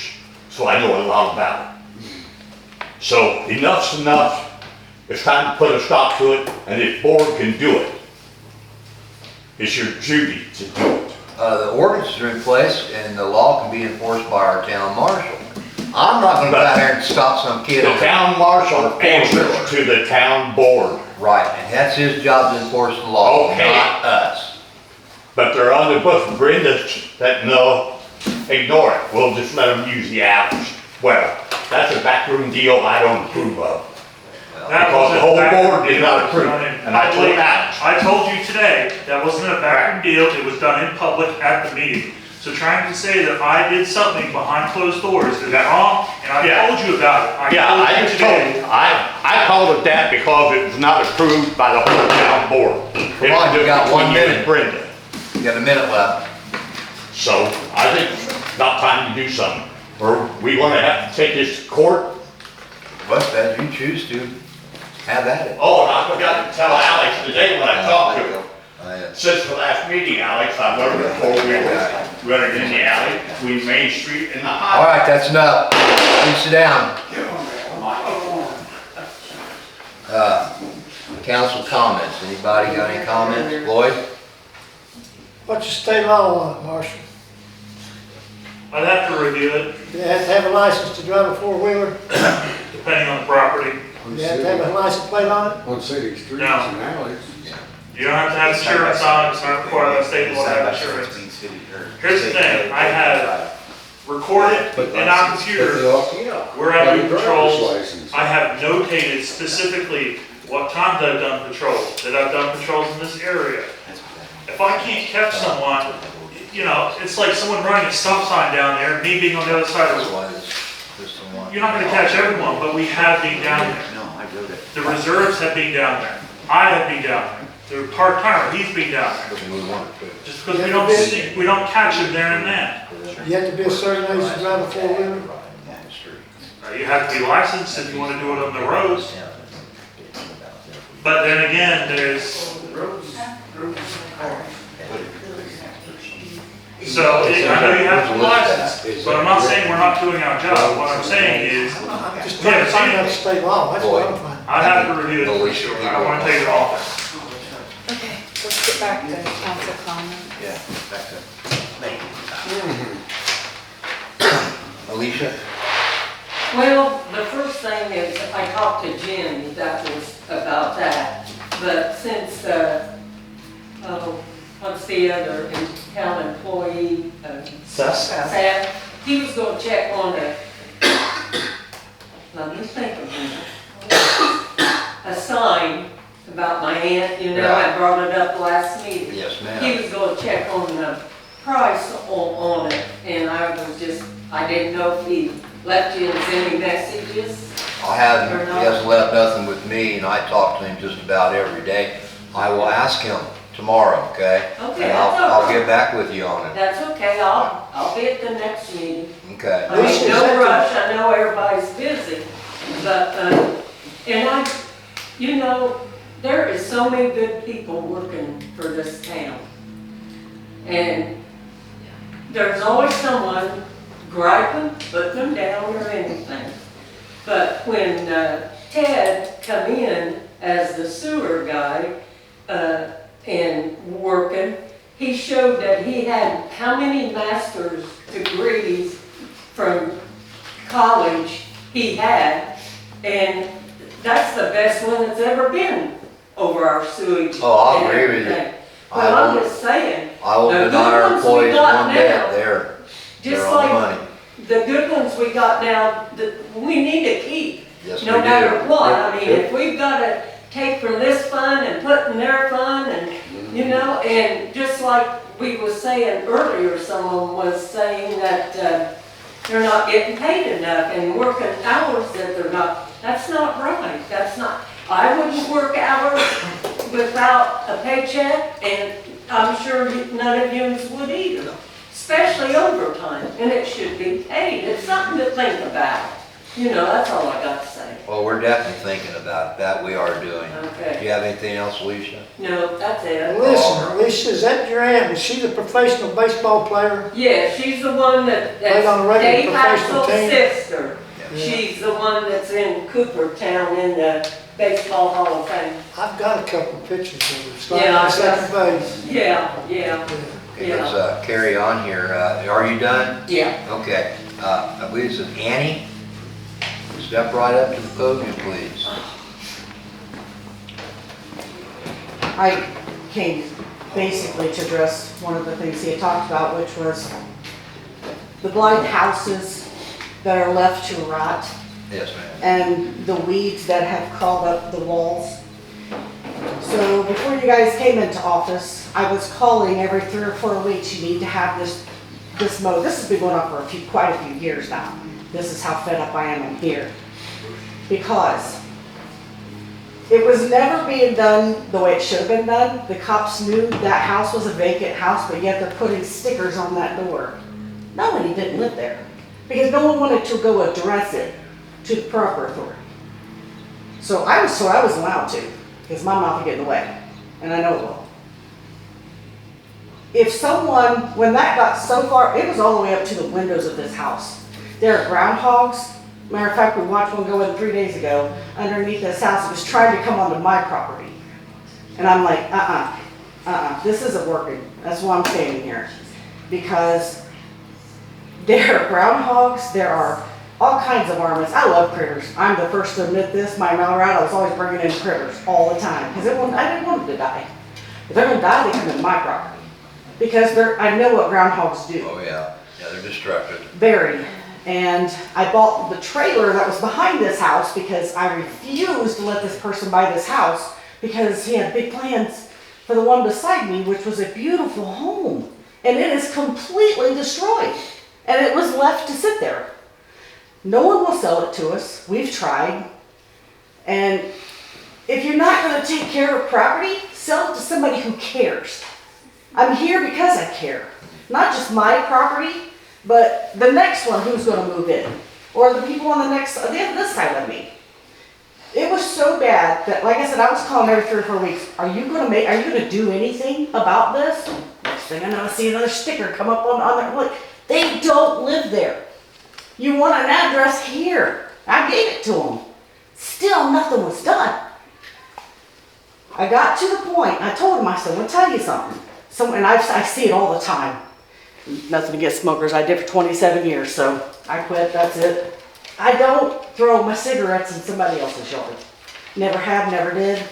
so I know a lot about it. So enough's enough. It's time to put a stop to it, and this board can do it. It's your duty to do it. The ordinances are in place and the law can be enforced by our town marshal. I'm not gonna go out there and stop some kid. The town marshal answers to the town board. Right, and that's his job to enforce the law, Okay. not us. But they're on the books, Brenda, that no, ignore it. We'll just let them use the hours. Well, that's a backroom deal I don't approve of. Because the whole board did not approve it. And I told Alex. I told you today, that wasn't a backroom deal, it was done in public at the meeting. So trying to say that I did something behind closed doors is wrong, and I told you about it. I just told you, I called it that because it was not approved by the whole town board. Come on, you got 1 minute. Brenda. You got a minute left. So I think it's about time to do something. Or we gonna have to take this to court. What's that, you choose to, have at it. Oh, and I forgot to tell Alex today when I talked to him. Since the last meeting, Alex, I learned the four-wheelers running in the alley between Main Street and the All highway. right, that's enough. Please sit down. Council comments. Anybody got any comments? Lloyd? What's your state law on it, Marshall? I'd have to review it, Do you have to have a license to drive a four-wheeler? depending on the property. Do you have to have a license plate on it? On city streets No. and alleys. You don't have to have insurance on it, it's not required by state law to have insurance. Here's the thing, I have recorded in our computer where I do patrols. I have notated specifically what times I've done patrols, that I've done patrols in this area. If I can't catch someone, you know, it's like someone running a stop sign down there, and me being on the other side of the. You're not gonna catch everyone, but we have been down there. The reserves have been down there. I have been down there. The part-timer, he's been down there. Just because we don't catch him there and then. You have to be a certain age to drive a four-wheeler? You have to be licensed if you want to do it on the roads. But then again, there's. So, I know you have to be licensed, but I'm not saying we're not doing our job. What I'm saying is, Just trying to find out the state law, that's what I'm finding. I have to review it for sure. I don't want to take it off. Okay, let's get back to council comment. Yeah, back to. Alicia? Well, the first thing is, I talked to Jim, that was about that, but since, what's the other town employee? Seth, he was gonna check on the, let me think of it. A sign about my aunt, you know, I brought it up last meeting. Yes, ma'am. He was gonna check on the price on it, and I didn't know if he left you any messages. I haven't, he hasn't left nothing with me, and I talk to him just about every day. I will ask him tomorrow, okay? Okay, And that's all I'll right. get back with you on it, That's okay, I'll be at the next meeting. okay? I Lisa, mean, is that no the- rush, I know everybody's busy, but, and you know, there is so many good people working for this town. And there's always someone griping, putting them down or anything. But when Ted come in as the sewer guy and working, he showed that he had how many master's degrees from college he had, and that's the best one that's ever been over our sewage. Oh, I'll and agree with you. everything. I But I'm won't- just saying, I will the deny good our ones we employees got one bit, now, they're just on the like money. the good ones we got now, that we need to keep. Yes, we No matter do. what, Yep, I mean, yep. if we've gotta take from this fund and put in their fund and, you know, and just like we was saying earlier, someone was saying that, they're not getting paid enough and working hours that they're not, that's not right, that's not, I wouldn't work hours without a paycheck, and I'm sure none of you would either, especially overtime, and it should be paid, it's something to think about. You know, that's all I got to say. Well, we're definitely thinking about it, that we are doing. Do Okay. you have anything else, Alicia? No, that's it. Listen, Lisa, is that your aunt? Is she the professional baseball player? Yeah, she's the one that's Played on a regular Dave professional Haxel's team? sister. Yeah. She's the one that's in Coopertown in the Baseball Hall of Fame. I've got a couple of pictures of her, sliding Yeah, on I second base. Yeah, yeah, Okay, let's carry on here. Are you done? yeah. Okay, I believe it's Annie. Step right up to the podium, please. I came basically to address one of the things he had talked about, which was the blight houses that are left to rot Yes, ma'am. and the weeds that have crawled up the walls. So before you guys came into office, I was calling every 3 or 4 weeks, you need to have this mowed. This has been going on for quite a few years now. This is how fed up I am in here. Because it was never being done the way it should have been done. The cops knew that house was a vacant house, but yet they're putting stickers on that door. Nobody didn't live there. Because no one wanted to go address it to the proper authority. So I was told I was allowed to, because my mouth would get in the way. And I know it will. If someone, when that got so far, it was all the way up to the windows of this house. There are groundhogs. Matter of fact, we watched one go in 3 days ago underneath this house. It was trying to come onto my property. And I'm like, this isn't working. That's why I'm standing here. Because there are groundhogs, there are all kinds of varmints. I love critters. I'm the first to admit this. My Colorado was always bringing in critters all the time. Because I didn't want them to die. If they're going to die, they come in my property. Because I know what groundhogs do. Oh, yeah. Yeah, they're destructive. Very. And I bought the trailer that was behind this house because I refused to let this person buy this house because he had big plans for the one beside me, which was a beautiful home. And it is completely destroyed. And it was left to sit there. No one will sell it to us. We've tried. And if you're not going to take care of property, sell it to somebody who cares. I'm here because I care. Not just my property, but the next one who's going to move in. Or the people on this side of me. It was so bad that, like I said, I was calling every 3 or 4 weeks. Are you going to do anything about this? Next thing I know, I see another sticker come up on their, look, they don't live there. You want an address here. I gave it to them. Still nothing was done. I got to the point, I told him, I said, I'm going to tell you something. And I see it all the time. Nothing against smokers. I did for 27 years, so I quit, that's it. I don't throw my cigarettes in somebody else's yard. Never have, never did.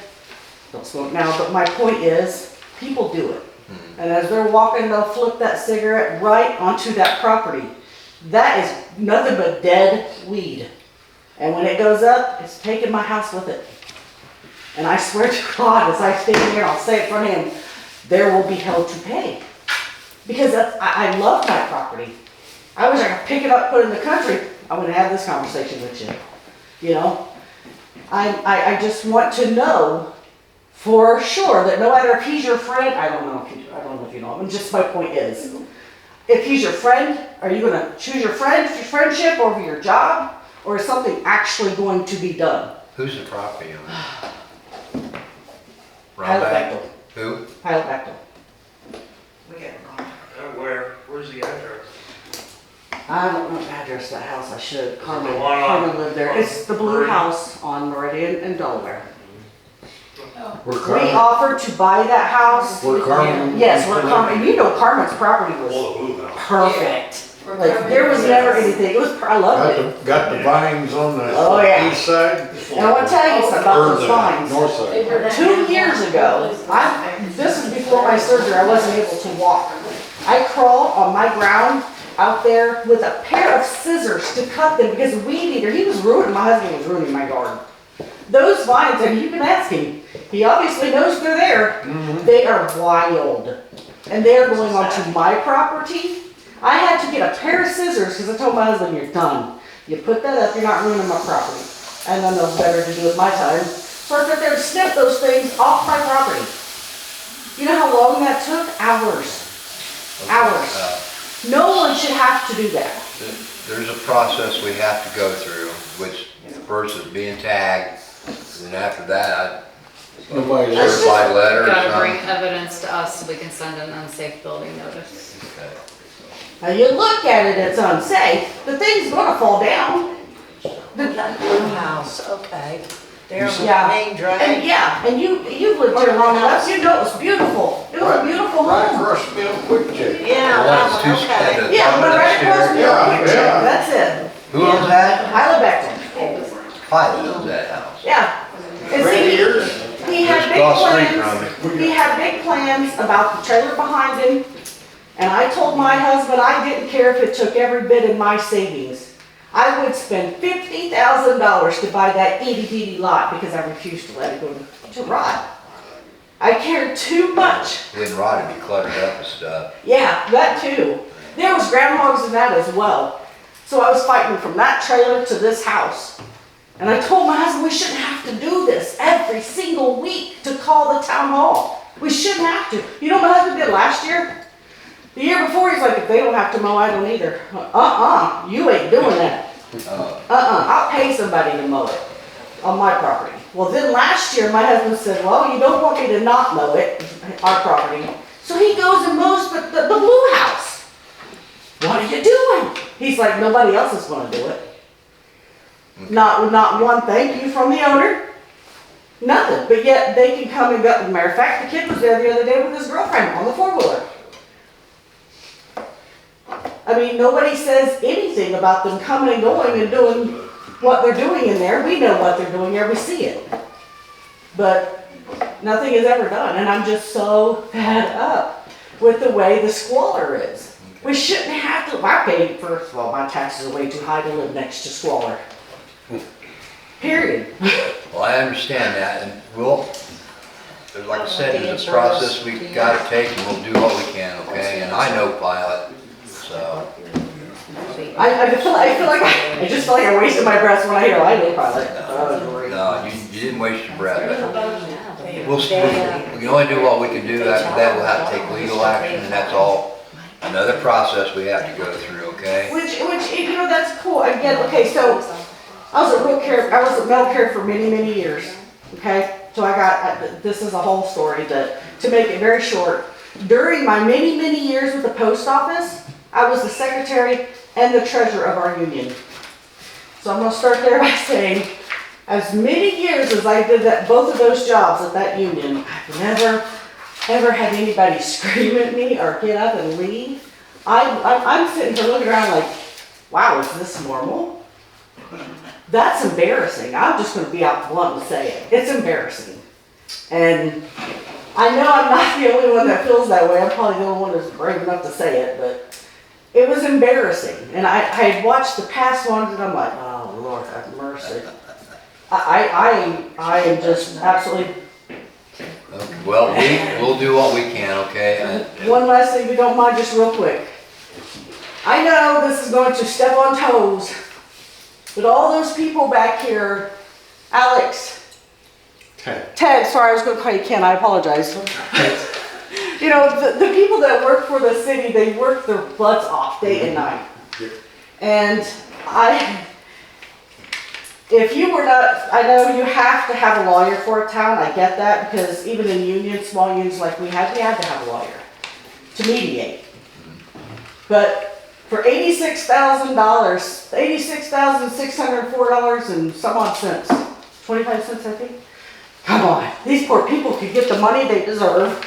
Don't smoke now, but my point is, people do it. And as they're walking, they'll flip that cigarette right onto that property. That is nothing but dead weed. And when it goes up, it's taking my house with it. And I swear to God, as I stand here, I'll say it for him, there will be hell to pay. Because I love my property. I wish I could pick it up, put it in the country. I wouldn't have this conversation with you. You know? I just want to know for sure, that no matter if he's your friend, I don't know if you know him, just my point is, if he's your friend, are you gonna choose your friendship over your job? Or is something actually going to be done? Who's the property owner? Pilot Ronback? Bechtel. Who? Pilot Bechtel. Where's the address? I don't know the address of that house, I should. Carmen, the one on- Carmen lived there. It's the blue Meridian? house on Meridian in Delaware. Where We Carmen, offered to buy that house. where Carmen. Yes, where Carmen, you know Carmen's property was perfect. Like, there was never anything, it was, I loved it. Got the vines on the Oh, yeah. east side. And I want to tell you something about Or those the vines. north side. 2 years ago, this is before my surgery, I wasn't able to walk. I crawled on my ground out there with a pair of scissors to cut them because weed eater, he was ruining, my husband was ruining my garden. Those vines, and you can ask him, he obviously knows they're there. They are wild. And they're going onto my property. I had to get a pair of scissors because I told my husband, you're done. You put that up, you're not ruining my property. And I know better to do with my time. So I sat there and snipped those things off my property. You know how long that took? Hours. Hours. No one should have to do that. There's a process we have to go through, which first is being tagged, and then after that, Nobody's I certified letter or Gotta bring something. evidence to us so we can send an unsafe building notice. Okay. Now you look at it, it's unsafe. The thing's gonna fall down. That blue house, okay. There's the Yeah. main And drag. yeah, and you've lived here long enough, you know it was beautiful. It was a beautiful Right home. across from the quick check. Yeah, Well, it's that two one, okay. steps. Yeah, but right across from the Yeah, quick check, yeah. that's it. Who owns that? Hyla Bechtel. Pilot owns that house. Yeah. And Randy see, yours? he had Just big across the street plans, from me. he had big plans about the trailer behind him. And I told my husband I didn't care if it took every bit of my savings. I would spend $50,000 to buy that itty bitty lot because I refused to let it go to rot. I cared too much. When rot would be cluttered up and stuff. Yeah, that too. There was groundhogs in that as well. So I was fighting from that trailer to this house. And I told my husband we shouldn't have to do this every single week to call the town hall. We shouldn't have to. You know what my husband did last year? The year before, he's like, if they don't have to mow, I don't either. You ain't doing that. I'll pay somebody to mow it on my property. Well, then last year, my husband said, well, you don't want me to not mow it, our property. So he goes and mows the blue house. What are you doing? He's like, nobody else is gonna do it. Not one thank you from the owner. Nothing, but yet they can come and go. As a matter of fact, the kid was there the other day with his girlfriend on the four-wheeler. I mean, nobody says anything about them coming and going and doing what they're doing in there. We know what they're doing there, we see it. But nothing is ever done, and I'm just so fed up with the way the squalor is. We shouldn't have to, I pay, first of all, my taxes are way too high to live next to squalor. Period. Well, I understand that, and like I said, it's a process we gotta take, and we'll do what we can, okay? And I know Pilot, so. I just feel like I wasted my breath when I hear I know Pilot. No, you didn't waste your breath. We can only do what we can do. After that, we'll have to take legal action, and that's all another process we have to go through, okay? Which, you know, that's cool. Again, okay, so I was at mental care for many, many years, okay? So I got, this is a whole story to make it very short. During my many, many years with the post office, I was the secretary and the treasurer of our union. So I'm gonna start there by saying, as many years as I did both of those jobs at that union, I've never, ever had anybody scream at me or get up and leave. I'm sitting here looking around like, wow, is this normal? That's embarrassing. I'm just gonna be out blunt and say it. It's embarrassing. And I know I'm not the only one that feels that way. I'm probably the only one who's brave enough to say it, but it was embarrassing. And I had watched the past ones and I'm like, oh Lord, have mercy. I am just absolutely. Okay, well, we'll do what we can, okay? One last thing, if you don't mind, just real quick. I know this is going to step on toes, but all those people back here, Alex, Ted, sorry, I was gonna call you Ken, I apologize. You know, the people that work for the city, they work their butts off day and night. And if you were not, I know you have to have a lawyer for a town, I get that, because even in unions, small unions like we had to have a lawyer to mediate. But for $86,000, $86,604 and some odd cents, 25 cents I think. Come on, these poor people could get the money they deserve.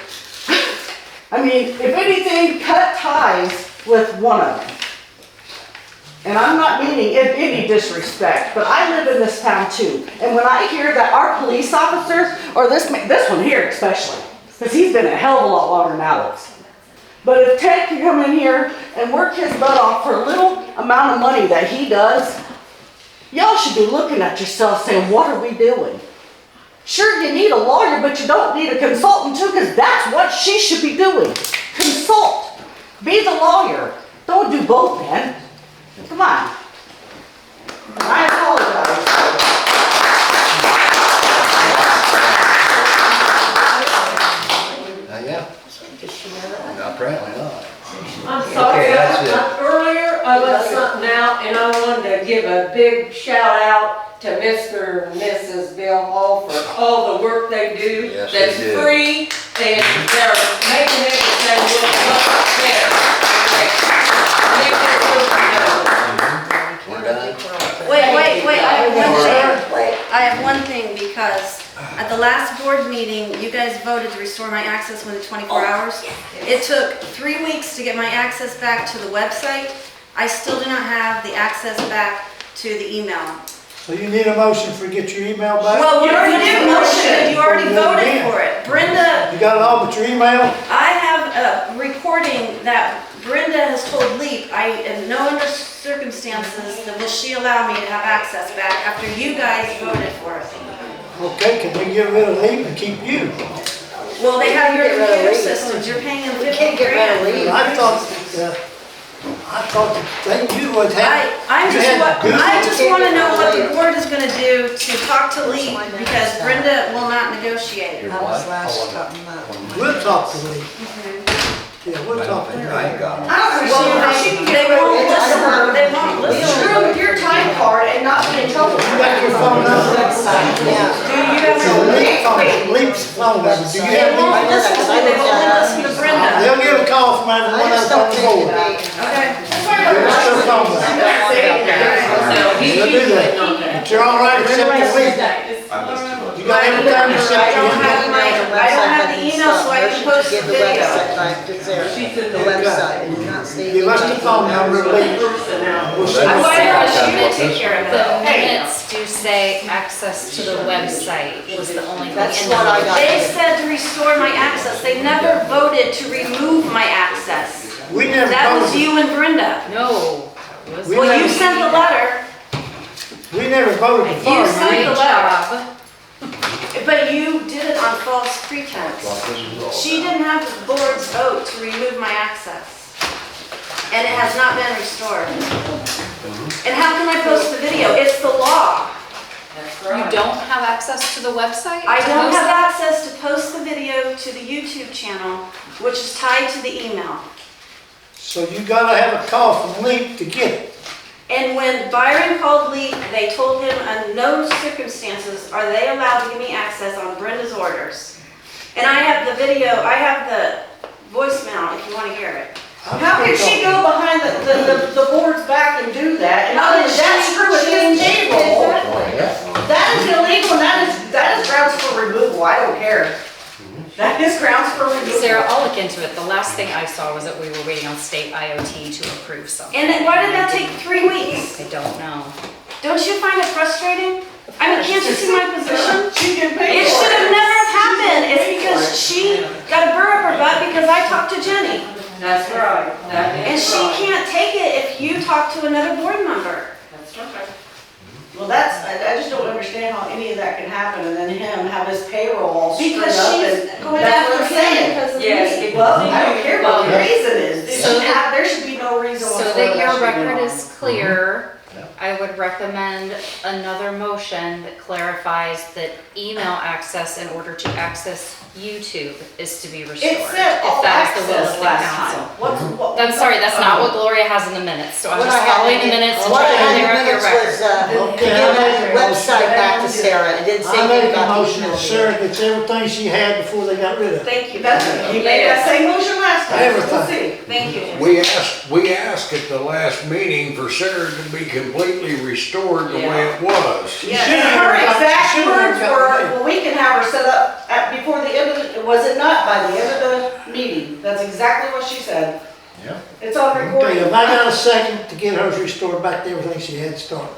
I mean, if anything, cut ties with one of them. And I'm not meaning any disrespect, but I live in this town too. And when I hear that our police officers, or this one here especially, because he's been a hell of a lot longer than Alex. But if Ted can come in here and work his butt off for a little amount of money that he does, y'all should be looking at yourself saying, what are we doing? Sure, you need a lawyer, but you don't need a consultant too, because that's what she should be doing. Consult. Be the lawyer. Don't do both, man. Come on. I apologize. Yeah. No, apparently not. I'm sorry, Okay, that's it. earlier I left something out and I wanted to give a big shout out to Mr. and Mrs. Bill Hall for all the work they do. Yes, That's they do. free and they're making everything look much better. We're done. Wait, I have one thing because at the last board meeting, you guys voted to restore my access within 24 hours. It took 3 weeks to get my access back to the website. I still do not have the access back to the email. So you need a motion for get your email back? Well, you already did a motion, you already voted for it. Brenda, You got it all but your email? I have a recording that Brenda has told Leap, in no under circumstances will she allow me to have access back after you guys voted for it. Okay, can we get rid of Leap and keep you? Well, they have your computer systems, you're paying them 50 grand. I thought the thing you would have. I just want to know what the board is going to do to talk to Leap because Brenda will not negotiate. You're what? We'll talk to Leap. Yeah, we'll talk to her. I ain't got it. I don't understand how she can get away with They won't listen. screwing with your time card and not be in trouble. You got your phone number? Do you have Leap's phone number. Do you They have won't Leap's? listen to, they won't listen to Brenda. They'll get a call from everyone else on the board. Okay. Give us their phone number. They'll do that. But you're all right except your Leap. You got everything except your I don't have the email so I can post the video. Give us the phone number, Leap. We'll see. Why don't you take care of The that? minutes do say access to the website was the only thing. That's in the what I got. They said to restore my access. They never voted to remove my access. We never That was voted, you and Brenda. No. We Well, you never- sent the letter, we never voted to You fire sent you. the letter, but you did it on false pretense. She didn't have the board's vote to remove my access. And it has not been restored. And how can I post the video? It's the law. You don't have access to the website? I to don't post have it? access to post the video to the YouTube channel, which is tied to the email. So you gotta have a call from Leap to get it. And when Byron called Lee, they told him under no circumstances are they allowed to give me access on Brenda's orders. And I have the video, I have the voicemail if you want to hear it. How can she go behind the board's back and do that? And How other did than that, she- screw with his payroll. Exactly. That is illegal, and that is grounds for removal, I don't care. That is grounds for removal. Sarah, I'll look into it. The last thing I saw was that we were waiting on state IoT to approve something. And then why did that take 3 weeks? I don't know. Don't you find it frustrating? I mean, can't you see my position? She can pay It for should have never happened. It's because she got a burr up her butt because I talked to Jenny. That's right. That And is she right. can't take it if you talk to another board member. That's right. Well, I just don't understand how any of that can happen and then him have his payroll all screwed Because up she's and going that's after what I'm him saying. because of Yes, me. it Well, was. I don't care what the reason is. So There should be no reason So whatsoever that your should be record wrong. is clear, I would recommend another motion that clarifies that email access in order to access YouTube is to be restored. It said all If that is the will access of the last time. council. I'm sorry, that's not what Gloria has in the minutes, so I'm What just I had following in the minutes to What I try to had in clear the up your minutes record. was, to Okay, give I make the a motion. website back to Sarah. It didn't say I anything make a about the motion email. that Sarah gets everything she had before they got rid of it. Thank you. That's, you made that same motion last time, so we'll Everything. see. Thank you. We asked at the last meeting for Sarah to be completely restored the way it was. Yes. Her exact Should've words got were, paid. well, we can have her set up at, before the end of the, was it not by the end of the meeting? That's exactly what she said. Yeah. It's on recording. Okay, if I got a second to get hers restored back to everything she had started.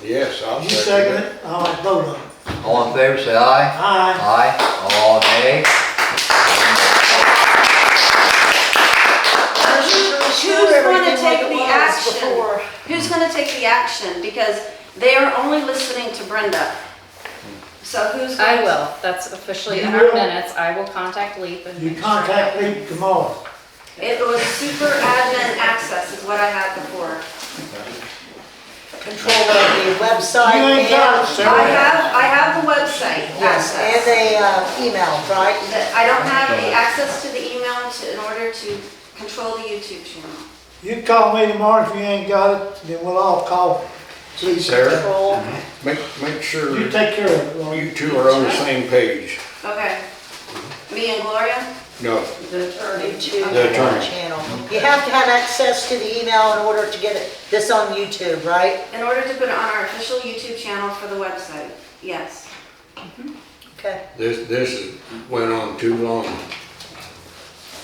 Yes, I'll You second second it. it, I'll vote on it. All in favor, say aye. Aye. Aye. All nay. Who's gonna Everything like take it the was action? before. Who's gonna take the action? Because they are only listening to Brenda. So who's going I to? will, that's officially You in our will? minutes, I will contact Leap and You make sure. contact me tomorrow. It was super admin access is what I had before. Control of the website You ain't got it, and, Sarah. I have the website yes, and access. the email, right? I don't have the access to the email in order to control the YouTube channel. You call me tomorrow if you ain't got it, then we'll all call. Please, Sarah? Control. Make sure You take care of it, Lauren. you two are on the same page. Okay. Me and Gloria? No, The attorney. YouTube The attorney. channel. You have to have access to the email in order to get this on YouTube, right? In order to put it on our official YouTube channel for the website, yes. Okay. this went on too long.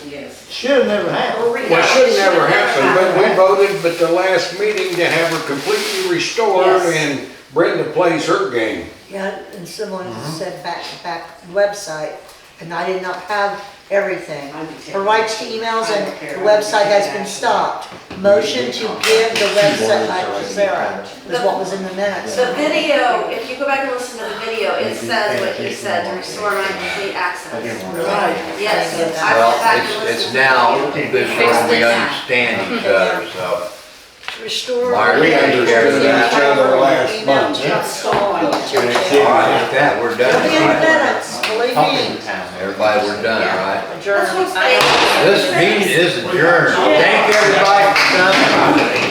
Yes. Should've never happened. Well, it should never happen, but we voted at the last meeting to have her completely restored Yes. and Brenda plays her game. Yeah, and someone said back website, and I did not have everything. For rights to emails and the website has been stopped. Motion to give the website back to Sarah is what was in the minutes. The video, if you go back and listen to the video, it says what he said, to restore my complete access. Right. Yes, I went back Well, and it's listened. now official and we understand each other, so. Restore. Mark, We take care of understood that. each other last Email month. to all on YouTube All channel. right, with that, we're done. It'll be in the right? minutes, believe me. Everybody, we're done, right? Adjourned. This meeting is adjourned. Thank everybody for coming.